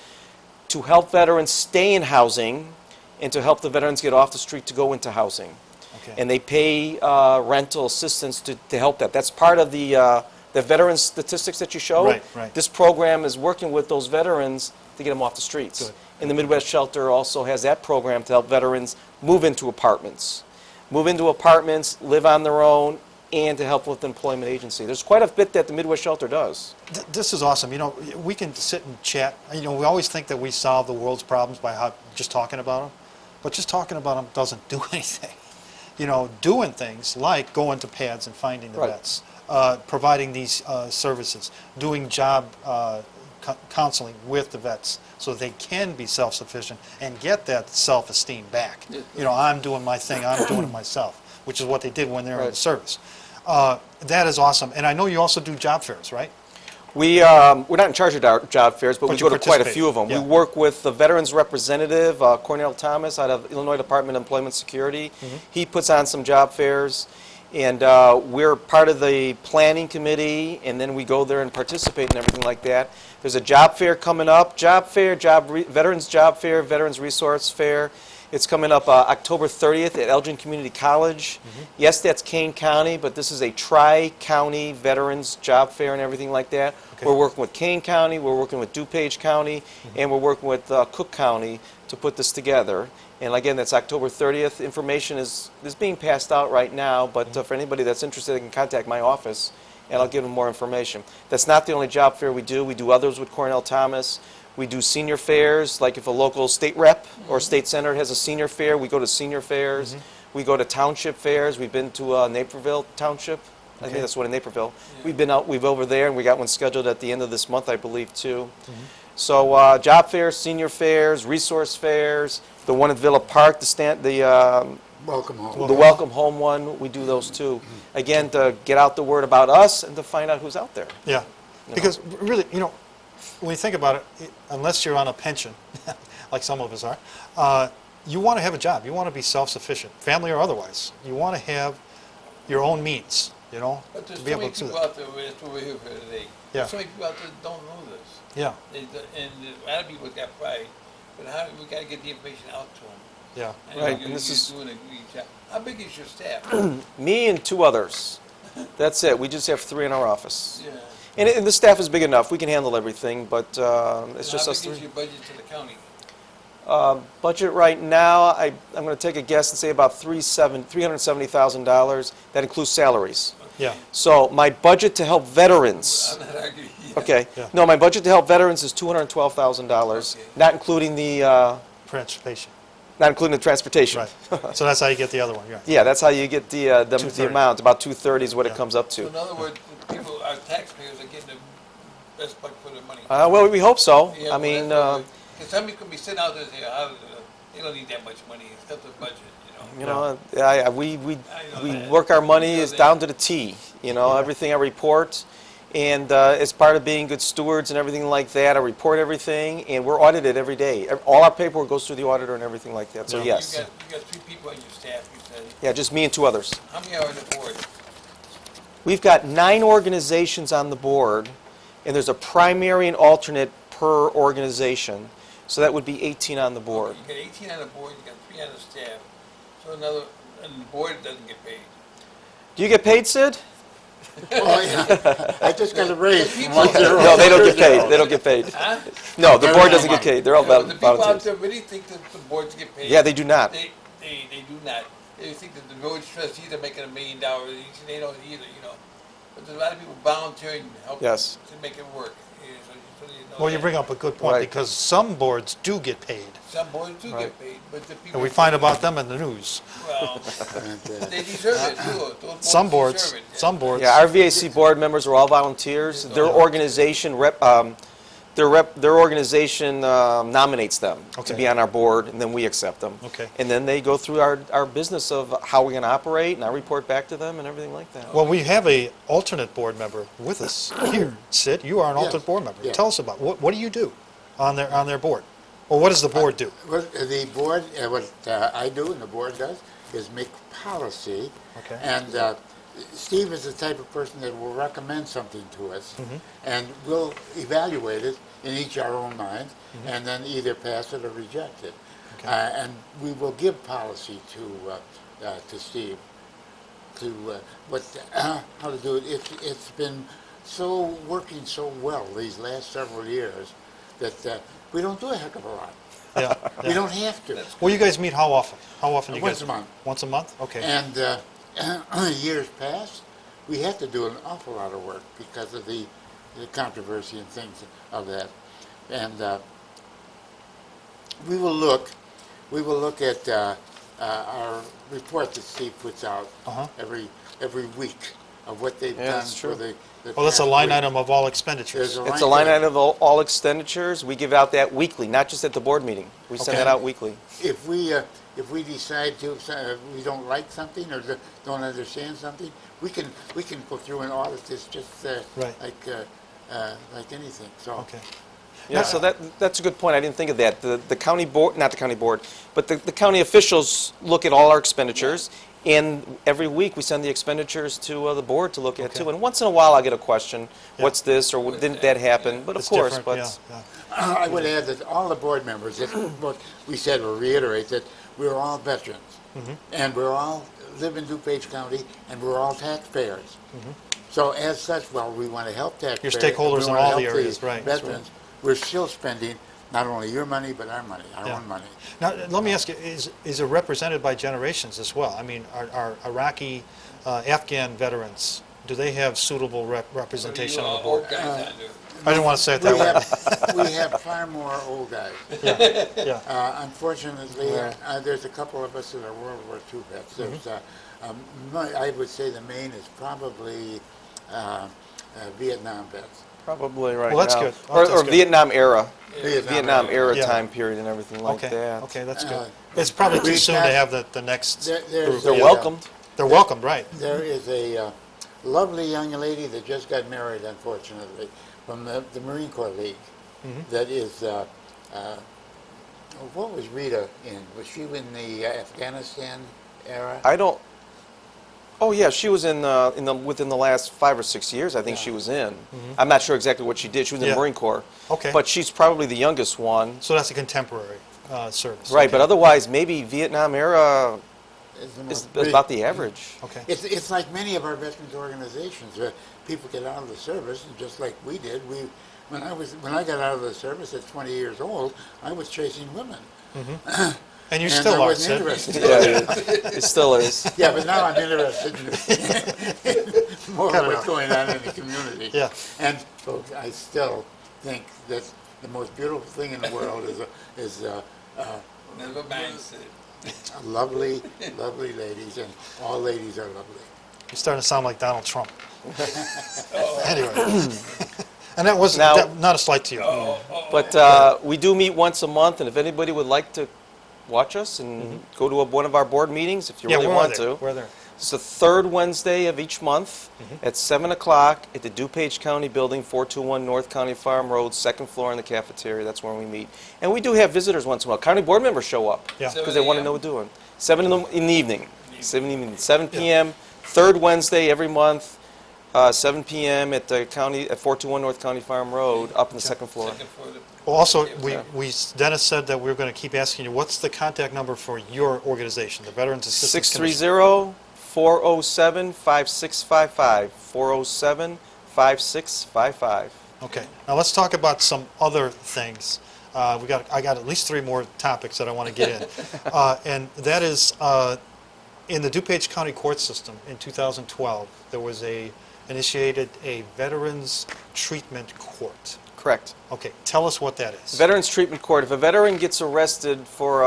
to help veterans stay in housing and to help the veterans get off the street to go into housing. Okay. And they pay rental assistance to help that. That's part of the veteran statistics that you showed. Right, right. This program is working with those veterans to get them off the streets. Good. And the Midwest Shelter also has that program to help veterans move into apartments. Move into apartments, live on their own, and to help with the employment agency. There's quite a bit that the Midwest Shelter does. This is awesome. You know, we can sit and chat. You know, we always think that we solve the world's problems by just talking about them, but just talking about them doesn't do anything. You know, doing things like going to pads and finding the Right. vets, providing these services, doing job counseling with the vets so they can be self-sufficient and get that self-esteem back. Yes. You know, I'm doing my thing, I'm doing it myself, which is what they did when they were in the Right. service. That is awesome. And I know you also do job fairs, right? We're not in charge of our job fairs, but But we you go to quite a participate. few of them. Yeah. We work with the Veterans Representative, Cornell Thomas, out of Illinois Department of Employment Security. Mm-hmm. He puts on some job fairs, and we're part of the planning committee, and then we go there and participate and everything like that. There's a job fair coming up, Veterans Job Fair, Veterans Resource Fair. It's coming up October 30th at Elgin Community College. Mm-hmm. Yes, that's Kane County, but this is a tri-county veterans job fair and everything like that. Okay. We're working with Kane County, we're working with DuPage County, Mm-hmm. and we're working with Cook County to put this together. And again, that's October 30th. Information is being passed out right now, but Mm-hmm. for anybody that's interested, they can contact my office, and I'll give them more information. That's not the only job fair we do. We do others with Cornell Thomas. We do senior fairs, like if a local state rep or state senator has a senior fair, we go to senior fairs. We go to township fairs. We've been to Naperville Township. I Okay. think that's one in Naperville. We've over there, and we got one scheduled at the end of this month, I believe, too. So job fairs, senior fairs, resource fairs, the one at Villa Park, Welcome home. the Welcome Home one, we do those too. Again, to get out the word about us and to find out who's out there. Yeah, because really, you know, when you think about it, unless you're on a pension, like some of us are, you want to have a job. You want to be self-sufficient, family or otherwise. You want to have your own means, you know, But there's to so be able many to do people that. out there, that's what we're here for today. Yeah. There's so many people out there that don't know this. Yeah, And a lot of people got pride, but we gotta get the information out to them. yeah. Right, and this is- Doing a great job. How big is your staff? Me and two others. That's it. We just have 3 in our office. Yeah. And the staff is big enough. We can handle everything, but it's And just how us big is 3. your budget to the county? Budget right now, I'm going to take a guess and say about $370,000. That includes salaries. Yeah, So my budget to help veterans, I'm not arguing. okay, Yeah. no, my budget to help veterans is $212,000, Okay. not including the transportation, transportation. right. So that's how you get the other one, yeah. Yeah, that's how you get the 230. amount. About 230 is what it Yeah. comes up So to. in other words, people, our taxpayers are getting the best buck for their money. Well, we hope so. Yeah, I mean, because somebody's gonna be sitting out there and say, they don't need that much money, it's not the budget, you know? we that. work our money You know is that. down to the T. You know, Yeah. everything I report, and as part of being good stewards and everything like that, I report everything, and we're audited every day. All our paperwork goes through the auditor and everything like that. So Yeah. yes, You got 3 people on your staff, you said. yeah, just me and 2 others. How many are on the board? We've got 9 organizations on the board, and there's a primary and alternate per organization. So that would be 18 on the board. You got 18 on the board, you got 3 on the staff, so and the board doesn't get paid. Do you get paid, Sid? Oh, yeah. I just got a raise from People- 1 No, they don't get paid. They don't get paid. Huh? No, the They're board all doesn't get money. paid. They're all Yeah, but the people out volunteers. there really think that the boards get paid. Yeah, they do not. They do not. They think that the village trustees are making $1 million each, and they don't either, you know. But there's a lot of people volunteering to help Yes. to make it work. Yeah, so you know Well, you that. bring up a good point, Right. because some boards do get paid, Some boards do Right. get paid, but the people. and we find about them in the news. Well, And, they deserve it too. Those Some boards, deserve it, yeah. some boards. Yeah, our VAC board members are all volunteers. Their organization their organization nominates them to Okay. be on our board, and then we accept them. Okay. And then they go through our business of how we're going to operate, and I report back to them and everything like that. Well, we have a alternate board member with us here. Sid, you are an Yes, alternate board member. yes. Tell us about, what do you do on their board? Or what does the board do? What the board, what I do and the board does is make policy. Okay. And Steve is the type of person that will recommend something to us, Mm-hmm. and we'll evaluate it in each our own minds, and then either pass it or reject it. Okay. And we will give policy to to Steve to how to do it. It's been working so well these last several years that we don't do a heck of a lot. Yeah. We don't have to. Well, you guys meet how often? How often do you Once guys? a month. Once a month? Okay. And years past, we had to do an awful lot of work because of the controversy and things of that. And we will look at our report that Steve puts out every week of what they've Yeah, done that's true. for the Well, that's a past line week. item of all expenditures. There's It's a line item of all expenditures. We give out that weekly, not just at the board meeting. We send Okay. that out weekly. If we decide to we don't like something or don't understand something, we can go through and audit this just Right. like anything. So Okay. Yeah, so that's a good point. I didn't think of that. The county board, not the county board, but the county officials look at all our expenditures, and every week we send the expenditures to the board to look at Okay. too. And once in a while I'll get a question, Yeah. what's this, or didn't that happen? But of It's course, different, but yeah, yeah. I would add that all the board members, what we said will reiterate that we're all veterans, Mm-hmm. and we're all live in DuPage County, and we're all taxpayers. So as such, while we want to help taxpayers, stakeholders we in wanna all the help areas, right, that's Veterans, we're still spending not only your money, but our money, our Yeah. own money. Now, let me ask you, is it represented by generations as well? I mean, are Iraqi, Afghan veterans, do they have suitable representation on the board? Old guys on there. I didn't want to say it that way. We have far more old guys. Yeah, Unfortunately, there's a couple of us that are World War II vets. Mm-hmm. There's, I would say the main is probably Vietnam vets. probably right Well, that's now. good. Oh, that's Or good. Vietnam era. Vietnam Vietnam era Yeah. time period and everything like okay, that. okay, that's Uh, good. It's probably too we've soon to got- have the next There's group. They're Yeah. welcomed. They're welcomed, right? There is a lovely young lady that just got married, unfortunately, from the Marine Corps League. Mm-hmm. That is, what was Rita in? Was she in the Afghanistan era? I don't. Oh yeah, she was within the last 5 or 6 years. I think she was in. I'm not sure exactly what she did. She was in Yeah. the Marine Corps. Okay. But she's probably the youngest one. So that's a contemporary service. Right, okay. but otherwise, maybe Vietnam era Is the is most- about the average. Okay. It's like many of our veterans organizations. People get out of the service, and just like we did. When I got out of the service at 20 years old, I was chasing women. And you And still I are, wasn't Sid. interested. Yeah, it still is. Yeah, but now I'm interested in more Cut of it what's out. going on in the community. Yeah. And folks, I still think that the most beautiful thing in the world is Never mind, Sid. lovely, lovely ladies, and all ladies are lovely. You're starting to sound like Donald Trump. Anyway. And that was Now- not a slight to you. But we do meet once a month, and if anybody would like to watch us and go to one of our board meetings, if you really where want are they? to, Where are they? it's the third Wednesday of each month at 7 o'clock at the DuPage County Building, 421 North County Farm Road, second floor in the cafeteria. That's where we meet. And we do have visitors once in a while. County board members show up Yeah. because they want to know what we're doing. 7 in the evening. 7 p.m., third Wednesday every month. 7 p.m. at the county at 421 North County Farm Road, up in the second floor. Second floor. Well, also, Yeah. Dennis said that we were going to keep asking you, what's the contact number for your organization, the Veterans Assistance Commission? 630-407-5655. 407-5655. Okay. Now let's talk about some other things. I got at least 3 more topics that I want to get in, and that is in the DuPage County court system in 2012, there was initiated a Veterans Treatment Court. Correct. Okay, tell us what that is. Veterans Treatment Court. If a veteran gets arrested for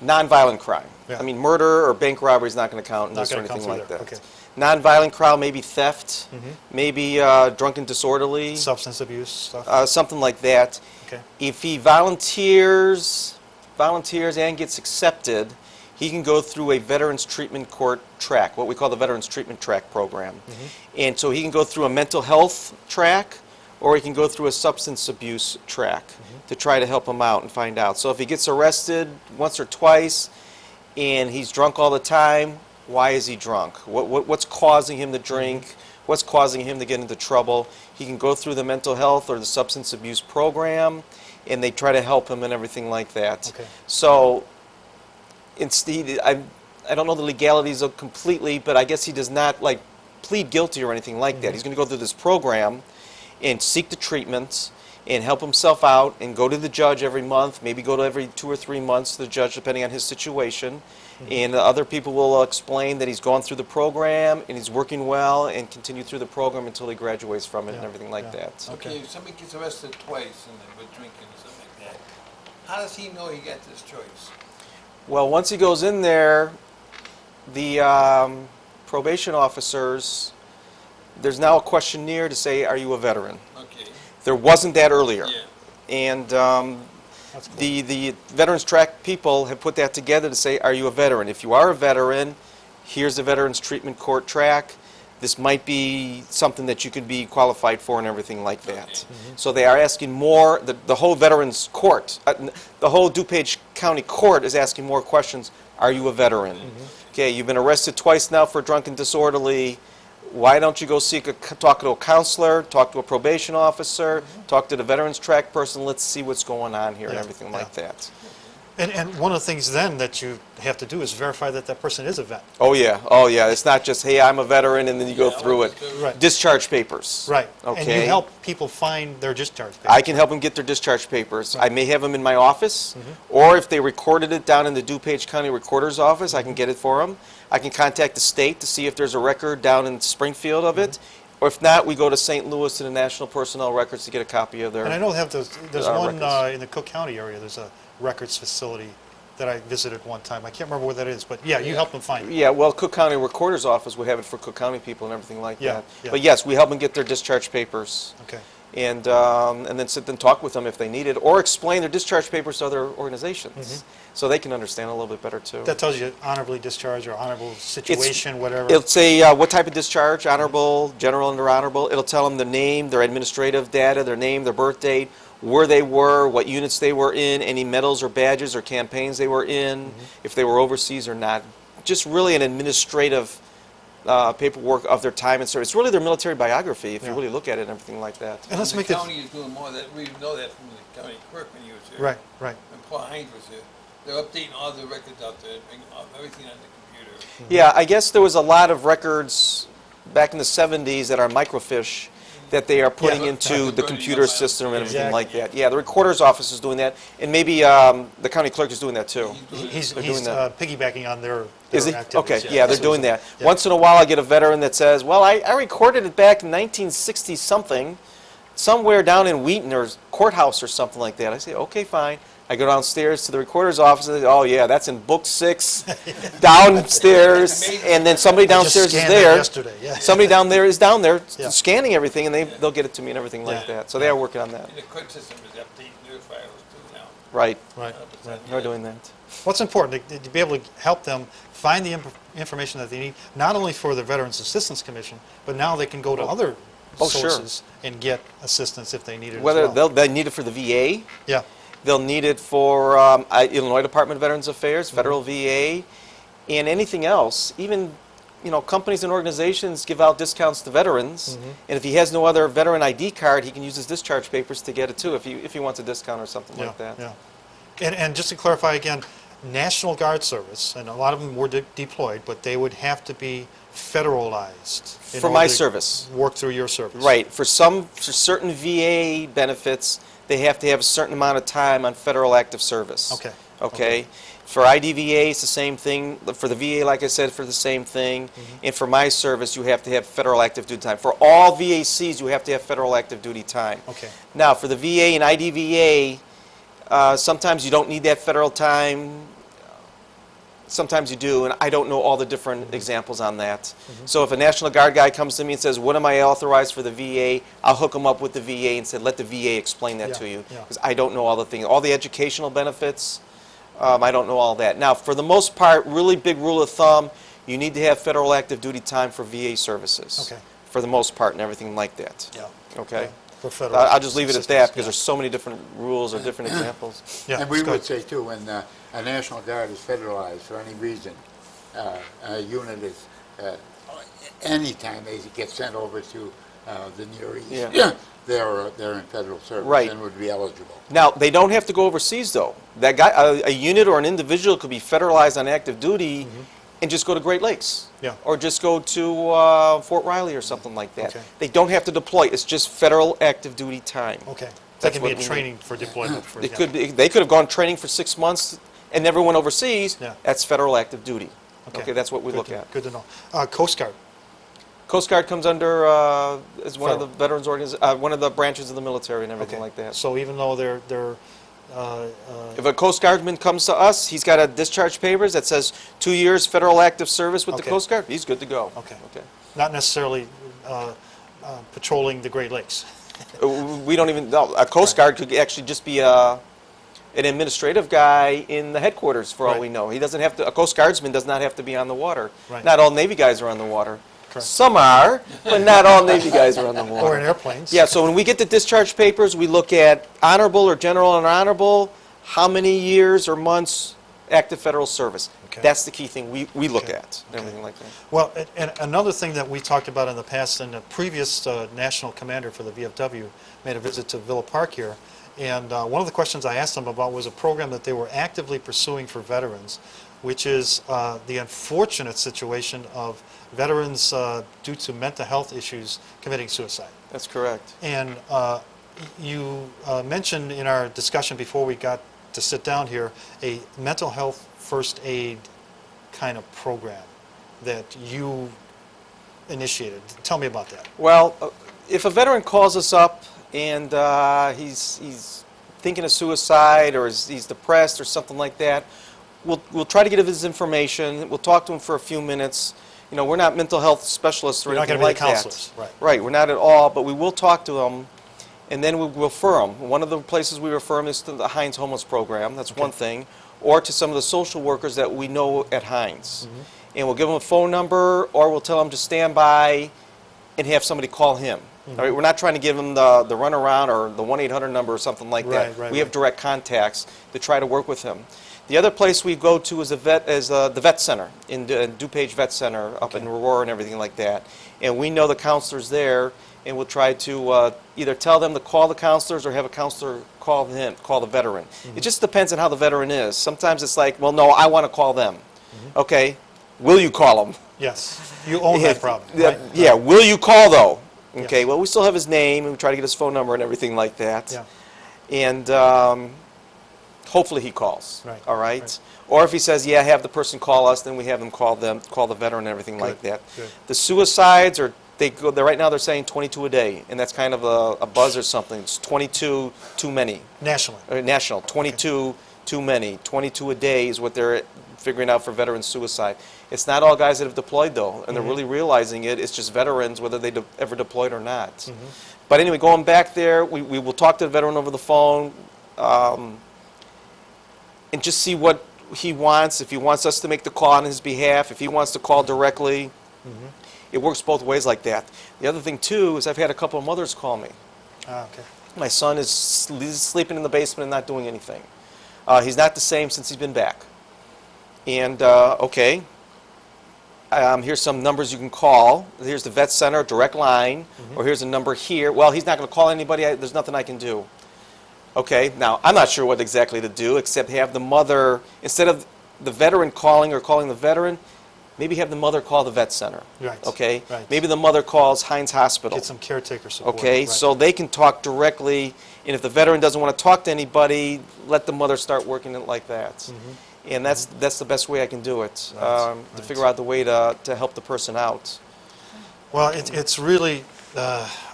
nonviolent crime, Yeah. I mean murder or bank robbery is not going to count in Not this or gonna count anything like through that. there, okay. Nonviolent crime, maybe theft, maybe drunken disorderly, Substance abuse stuff. something like that. Okay. If he volunteers and gets accepted, he can go through a Veterans Treatment Court track, what we call the Veterans Treatment Track program. And so he can go through a mental health track, or he can go through a substance abuse track to try to help him out and find out. So if he gets arrested once or twice and he's drunk all the time, why is he drunk? What's causing him to drink? What's causing him to get into trouble? He can go through the mental health or the substance abuse program, and they try to help him and everything like that. Okay. So instead, I don't know the legalities of completely, but I guess he does not like plead guilty or anything like that. He's going to go through this program and seek the treatment and help himself out and go to the judge every month, maybe go to every 2 or 3 months to the judge depending on his situation. And other people will explain that he's gone through the program and he's working well and continue through the program until he graduates from it and Yeah, everything like yeah. that. Okay, if somebody gets arrested twice and with drinking or something like that, how does he know he got this choice? Well, once he goes in there, the probation officers, there's now a questionnaire to say, are you a veteran? Okay, There wasn't that earlier. yeah. And That's cool. the Veterans Track people have put that together to say, are you a veteran? If you are a veteran, here's the Veterans Treatment Court track. This might be something that you could be qualified for and everything like that. So they are asking more, the whole Veterans Court, the whole DuPage County Court is asking more questions. Are you a veteran? Okay, you've been arrested twice now for drunk and disorderly. Why don't you go talk to a counselor, talk to a probation officer, talk to the Veterans Track person, let's see what's going on here and Yeah, everything yeah. like that. And one of the things then that you have to do is verify that that person is a vet. Oh yeah, it's not just, hey, I'm a veteran, and then you go Yeah, through it. Right. Discharge papers. Right. And you Okay. help people find their discharge papers. I can help them get their discharge papers. I may have them in my office, or if they recorded it down in the DuPage County Recorder's office, I can get it for them. I can contact the state to see if there's a record down in Springfield of it, or if not, we go to St. Louis to the National Personnel Records to get a copy of their. And I know they have there's one records. in the Cook County area, there's a records facility that I visited one time. I can't remember where that is, but yeah, you help them find it. Yeah, well, Cook County Recorder's Office would have it for Cook County people and everything like Yeah, that. yeah. But yes, we help them get their discharge papers. Okay. And then sit and talk with them if they need it, or explain their discharge papers to other organizations, so they can understand a little bit better too. That tells you honorably discharged or honorable situation, whatever. It'll say what type of discharge, honorable, general, and honorable. It'll tell them their name, their administrative data, their name, their birth date, where they were, what units they were in, any medals or badges or campaigns they were in, if they were overseas or not. Just really an administrative paperwork of their time and service. It's really their military biography, if you Yeah. really look at it and everything like that. And let's The make this, county is doing more of that, we know that from the county clerk when he was here. right, right. And Paul Hines was here. They're updating all the records out there, bringing everything on the computer. Yeah, I guess there was a lot of records back in the 70s that are microfiche that they are putting Yeah. into the Exactly. computer system and everything Exactly. like that. Yeah, the recorder's office is doing that, and maybe the county clerk is doing that too. He's They're doing that. piggybacking on their Is he? activities. Okay, yeah, they're So doing he's- that. yeah. Once in a while I get a veteran that says, well, I recorded it back in 1960-something, somewhere down in Wheaton or courthouse or something like that. I say, okay, fine. I go downstairs to the recorder's office and they say, oh yeah, that's in book 6, downstairs, and then somebody I just downstairs is scanned that there. yesterday, yeah. Somebody down there is down there Yeah. scanning everything, and they'll get it to me and everything like Yeah. that. So they are working on that. And the court system is updating their files too now. Right, Right, 100%. right. they're doing that. What's important, to be able to help them find the information that they need, not only for the Veterans Assistance Commission, but now they can go to other Oh, sure. sources and get assistance if they need it as Whether well. they'll need it for the VA, Yeah, they'll need it for Illinois Department of Veterans Affairs, federal VA, and anything else. Even, companies and organizations give out discounts to veterans, and if he has no other veteran ID card, he can use his discharge papers to get it too, if he wants a discount or something yeah, like that. yeah. And just to clarify again, National Guard service, and a lot of them were deployed, but they would have to be federalized. in For my order to service. Work through your service. Right. For certain VA benefits, they have to have a certain amount of time on federal active service. Okay. Okay. For IDVA, it's the same thing. For the VA, like I said, for the same thing. And for my service, you have to have federal active duty time. For all VACs, you have to have federal active duty time. Okay. Now, for the VA and IDVA, sometimes you don't need that federal time. Sometimes you do, and I don't know all the different examples on that. So if a National Guard guy comes to me and says, what am I authorized for the VA, I'll hook him up with the VA and say, let the VA explain that Yeah, to you. yeah. Because I don't know all the things. All the educational benefits, I don't know all that. Now, for the most part, really big rule of thumb, you need to have federal active duty time for VA services. Okay. For the most part and everything like that. Yeah. Okay? Yeah. For federal I'll just leave it at that assistance, because there's so many different rules or different examples. Yeah, And we let's go would ahead. say too, when a National Guard is federalized for any reason, a unit is, anytime they get sent over to the Near East, Yeah. they're in federal service Right. and would be eligible. Now, they don't have to go overseas, though. That guy, a unit or an individual could be federalized on active duty and just go to Great Lakes. Yeah. Or just go to Fort Riley or something like that. Okay. They don't have to deploy. It's just federal active duty time. Okay. That That's can be what a we need. training for deployment. They could have gone training for 6 months and never went overseas. Yeah. That's federal active duty. Okay, that's what we look at. Good to know. Coast Guard. Coast Guard comes under as one of the Federal. veterans one of the branches of the military and everything like that. So even though they're If a Coast Guardman comes to us, he's got a discharge papers that says 2 years federal active service with the Okay. Coast Guard. He's good to go. Okay. Okay. not necessarily patrolling the Great Lakes. We don't even know. A Coast Guard could actually just be an administrative guy in the headquarters, for all Right. we know. He doesn't have to. A Coast Guardsman does not have to be on the water. Right. Not all Navy guys are on the water. Correct. Some are, but not all Navy guys are on the water. Or in airplanes. Yeah. So when we get the discharge papers, we look at honorable or general and honorable, how many years or months active federal service. Okay. That's the key thing we look Okay. at. And everything like that. Well, and another thing that we talked about in the past, and the previous national commander for the VFW made a visit to Villa Park here, and one of the questions I asked them about was a program that they were actively pursuing for veterans, which is the unfortunate situation of veterans due to mental health issues committing suicide. That's correct. And you mentioned in our discussion before we got to sit down here, a mental health first aid kind of program that you initiated. Tell me about that. Well, if a veteran calls us up and he's thinking of suicide or he's depressed or something like that, we'll try to get his information. We'll talk to him for a few minutes. You know, we're not mental health specialists or You're not anything gonna be like the that. counselors, right. Right, we're not at all, but we will talk to them, and then we'll refer them. One of the places we refer them is to the Heinz Homeless Program. That's one thing. Or to some of the social workers that we know at Heinz. And we'll give them a phone number, or we'll tell them to stand by and have somebody call him. All right, we're not trying to give them the runaround or the 1-800 number or something like that. Right, We have right. direct contacts to try to work with him. The other place we go to is the Vet Center, in DuPage Vet Center up in Aurora and everything like that. And we know the counselors there, and we'll try to either tell them to call the counselors or have a counselor call the veteran. It just depends on how the veteran is. Sometimes it's like, well, no, I want to call them. Okay, will you call them? Yes, you own that problem, Yeah, right? yeah, will you call though? Okay, Yes. well, we still have his name, and we try to get his phone number and everything like that. Yeah. And hopefully he calls. Right, All right? right. Or if he says, yeah, have the person call us, then we have them call the veteran and everything like Good, that. good. The suicides right now they're saying 22 a day, and that's kind of a buzz or something. It's 22 too many. Nationally. National, 22 too many. 22 a day is what they're figuring out for veteran suicide. It's not all guys that have deployed, though, and they're really realizing it. It's just veterans, whether they ever deployed or not. But anyway, going back there, we will talk to the veteran over the phone and just see what he wants. If he wants us to make the call on his behalf, if he wants to call directly, it works both ways like that. The other thing, too, is I've had a couple of mothers call me. Okay. My son is sleeping in the basement and not doing anything. He's not the same since he's been back. And, okay, here's some numbers you can call. Here's the vet center, direct line, or here's a number here. Well, he's not going to call anybody. There's nothing I can do. Okay, now, I'm not sure what exactly to do, except have the mother, instead of the veteran calling or calling the veteran, maybe have the mother call the vet center. Right, Okay? right. Maybe the mother calls Heinz Hospital. Get some caretaker support. Okay, right. so they can talk directly, and if the veteran doesn't want to talk to anybody, let the mother start working it like that. And that's the best way I can do it, Right, to right. figure out the way to help the person out. Well, it's really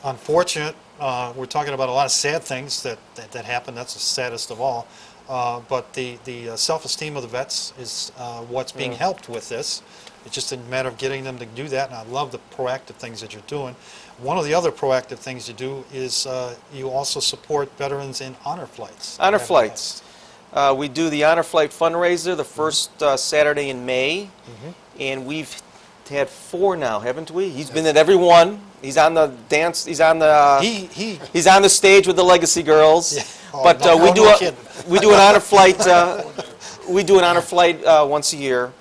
unfortunate. We're talking about a lot of sad things that happen. That's the saddest of all. But the self-esteem of the vets is what's being helped with this. It's just a matter of getting them to do that, and I love the proactive things that you're doing. One of the other proactive things you do is you also support veterans in honor flights. Honor flights. We do the Honor Flight fundraiser the first Saturday in May, and we've had 4 now, haven't we? He's been at every one. He's on the dance. He's on the. He's on the stage with the Legacy Girls. Yeah. Oh, But no, we no, do no a kidding. we do an honor flight. We do an honor flight once a year.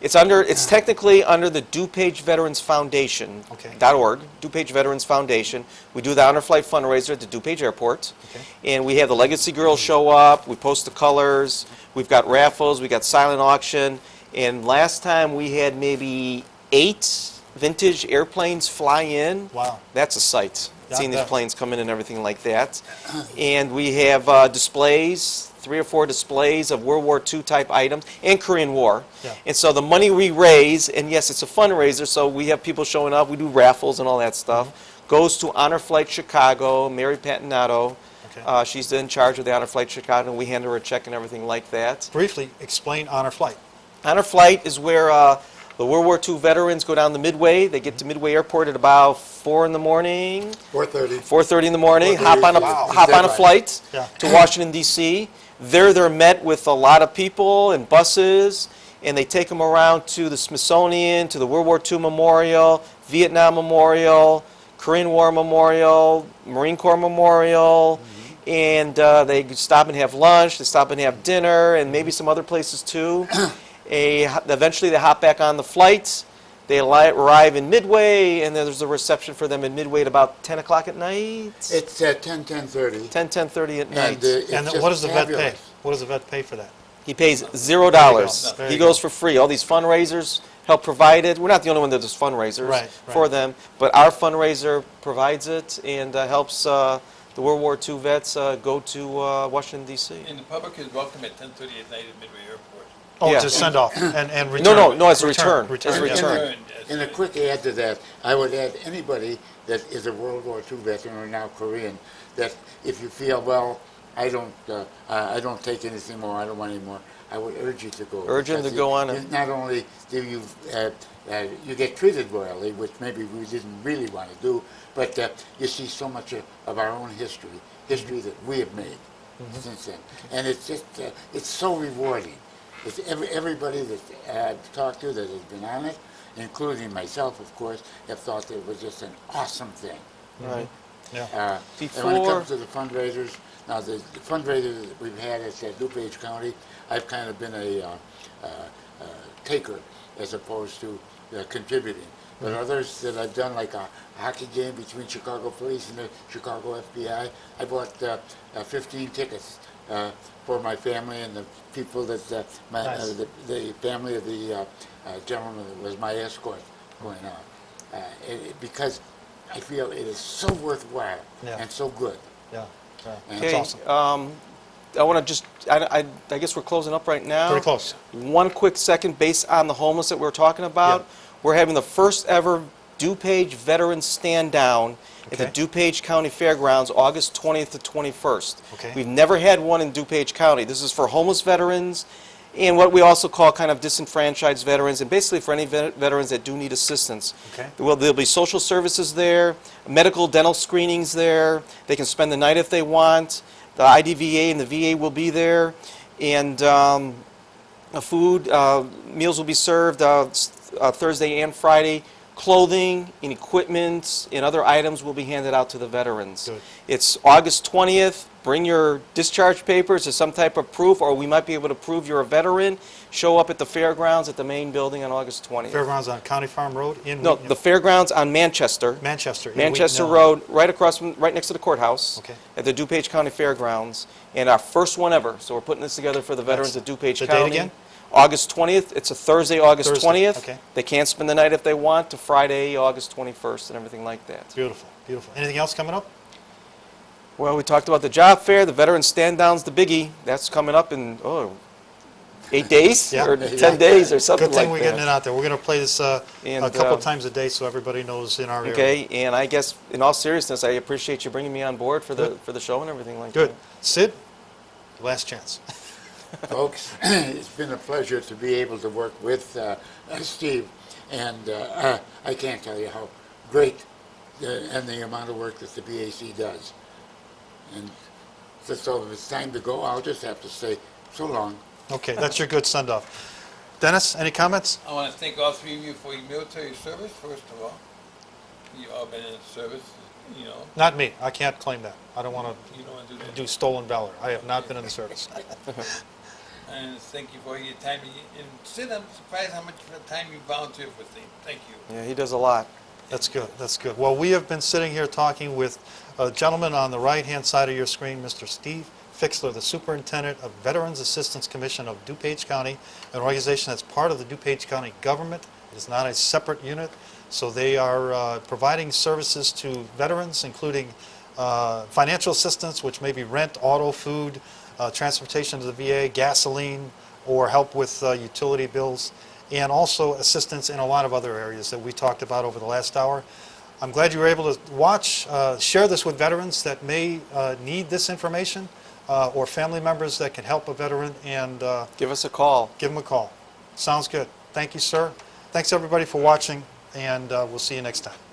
It's technically under the DuPage Veterans Foundation. Okay. .org, DuPage Veterans Foundation. We do the honor flight fundraiser at the DuPage Airport. Okay. And we have the Legacy Girls show up. We post the colors. We've got raffles. We got silent auction. And last time we had maybe 8 vintage airplanes fly in. Wow. That's a sight. Yeah, Seeing these yeah. planes come in and everything like that. And we have displays, 3 or 4 displays of World War II type items and Korean War. Yeah. And so the money we raise, and yes, it's a fundraiser, so we have people showing up, we do raffles and all that stuff, goes to Honor Flight Chicago, Mary Patinato. Okay. She's in charge of the Honor Flight Chicago, and we hand her a check and everything like that. Briefly, explain Honor Flight. Honor Flight is where the World War II veterans go down to Midway. They get to Midway Airport at about 4 in the morning, 4:30. 4:30 in the morning, 4:30, hop on a wow. hop on a Deadline. flight Yeah. to Washington, D.C. There they're met with a lot of people and buses, and they take them around to the Smithsonian, to the World War II Memorial, Vietnam Memorial, Korean War Memorial, Marine Corps Memorial, and they stop and have lunch, they stop and have dinner, and maybe some other places too. Eventually they hop back on the flight. They arrive in Midway, and then there's a reception for them in Midway at about 10 o'clock at night. It's 10:30. 10:30 at night. And what does the vet pay? What does the vet pay for that? He pays $0. There you He go. goes for free. All these fundraisers help provide it. We're not the only one that does fundraisers Right, for right. them, but our fundraiser provides it and helps the World War II vets go to Washington, D.C. And the public is welcome at 10:30 at night at Midway Airport. Oh, Yeah. to send off and return. No, as a return. Return, As a yeah. return. And a quick add to that, I would add anybody that is a World War II veteran or now Korean, that if you feel, well, I don't take anything more, I don't want any more, I would urge you to go. Urge them to Because go on you- it. Not only do you, you get treated royally, which maybe we didn't really want to do, but you see so much of our own history that we have made since then. And it's just, it's so rewarding. It's everybody that I've talked to that has been on it, including myself, of course, have thought that it was just an awesome thing. Right. Yeah. And when it comes to the fundraisers, now the fundraisers that we've had at DuPage County, I've kind of been a taker as opposed to contributing. But others that I've done, like a hockey game between Chicago Police and the Chicago FBI, I bought 15 tickets for my family and the people that, Nice. the family of the gentleman that was my escort going on. Because I feel it is so worthwhile Yeah. and so good. Yeah. Yeah. And That's Okay. awesome. I want to just, I guess we're closing up right now. Very close. One quick second, based on the homeless that we were talking about, Yeah. we're having the first ever DuPage Veterans Stand Down at the Okay. DuPage County Fairgrounds, August 20th to 21st. Okay. We've never had one in DuPage County. This is for homeless veterans and what we also call kind of disenfranchised veterans, and basically for any veterans that do need assistance. Okay. Well, there'll be social services there, medical, dental screenings there. They can spend the night if they want. The IDVA and the VA will be there, and food, meals will be served Thursday and Friday. Clothing and equipment and other items will be handed out to the veterans. Good. It's August 20th. Bring your discharge papers or some type of proof, or we might be able to prove you're a veteran. Show up at the fairgrounds at the main building on August 20th. Fairgrounds on County Farm Road in No, Wheaton- the fairgrounds on Manchester. Manchester. in Manchester Wheaton, Road, right across from, right next to the courthouse. Okay. At the DuPage County Fairgrounds, and our first one ever. So we're putting this together for the veterans at DuPage The County. date again? August 20th. It's a Thursday, August Thursday, 20th. okay. They can spend the night if they want to Friday, August 21st, and everything like that. Beautiful, beautiful. Anything else coming up? Well, we talked about the job fair. The veteran stand down's the biggie. That's coming up in 8 days Yeah. or 10 days or something Good thing like we're that. getting it out there. We're going to play this a And, couple times a day so everybody knows in our area. Okay, and I guess in all seriousness, I appreciate you bringing me on board for Good. the show and everything like Good. that. Sid, last chance. Folks, it's been a pleasure to be able to work with Steve, and I can't tell you how great and the amount of work that the BAC does. And so if it's time to go, I'll just have to say so long. Okay, that's your good send-off. Dennis, any comments? I want to thank all three of you for your military service, first of all. You all been in service, you know. Not me. I can't claim that. I don't want You don't want to do to that. do stolen valor. I have not been in the service. And thank you for your time. And Sid, I'm surprised how much time you volunteer for things. Thank you. Yeah, he does a lot. That's good, that's good. Well, we have been sitting here talking with a gentleman on the right-hand side of your screen, Mr. Steve Fixler, the Superintendent of Veterans Assistance Commission of DuPage County, an organization that's part of the DuPage County government. It is not a separate unit, so they are providing services to veterans, including financial assistance, which may be rent, auto, food, transportation to the VA, gasoline, or help with utility bills, and also assistance in a lot of other areas that we talked about over the last hour. I'm glad you were able to watch, share this with veterans that may need this information, or family members that can help a veteran, and Give us a call. give them a call. Sounds good. Thank you, sir. Thanks, everybody, for watching, and we'll see you next time.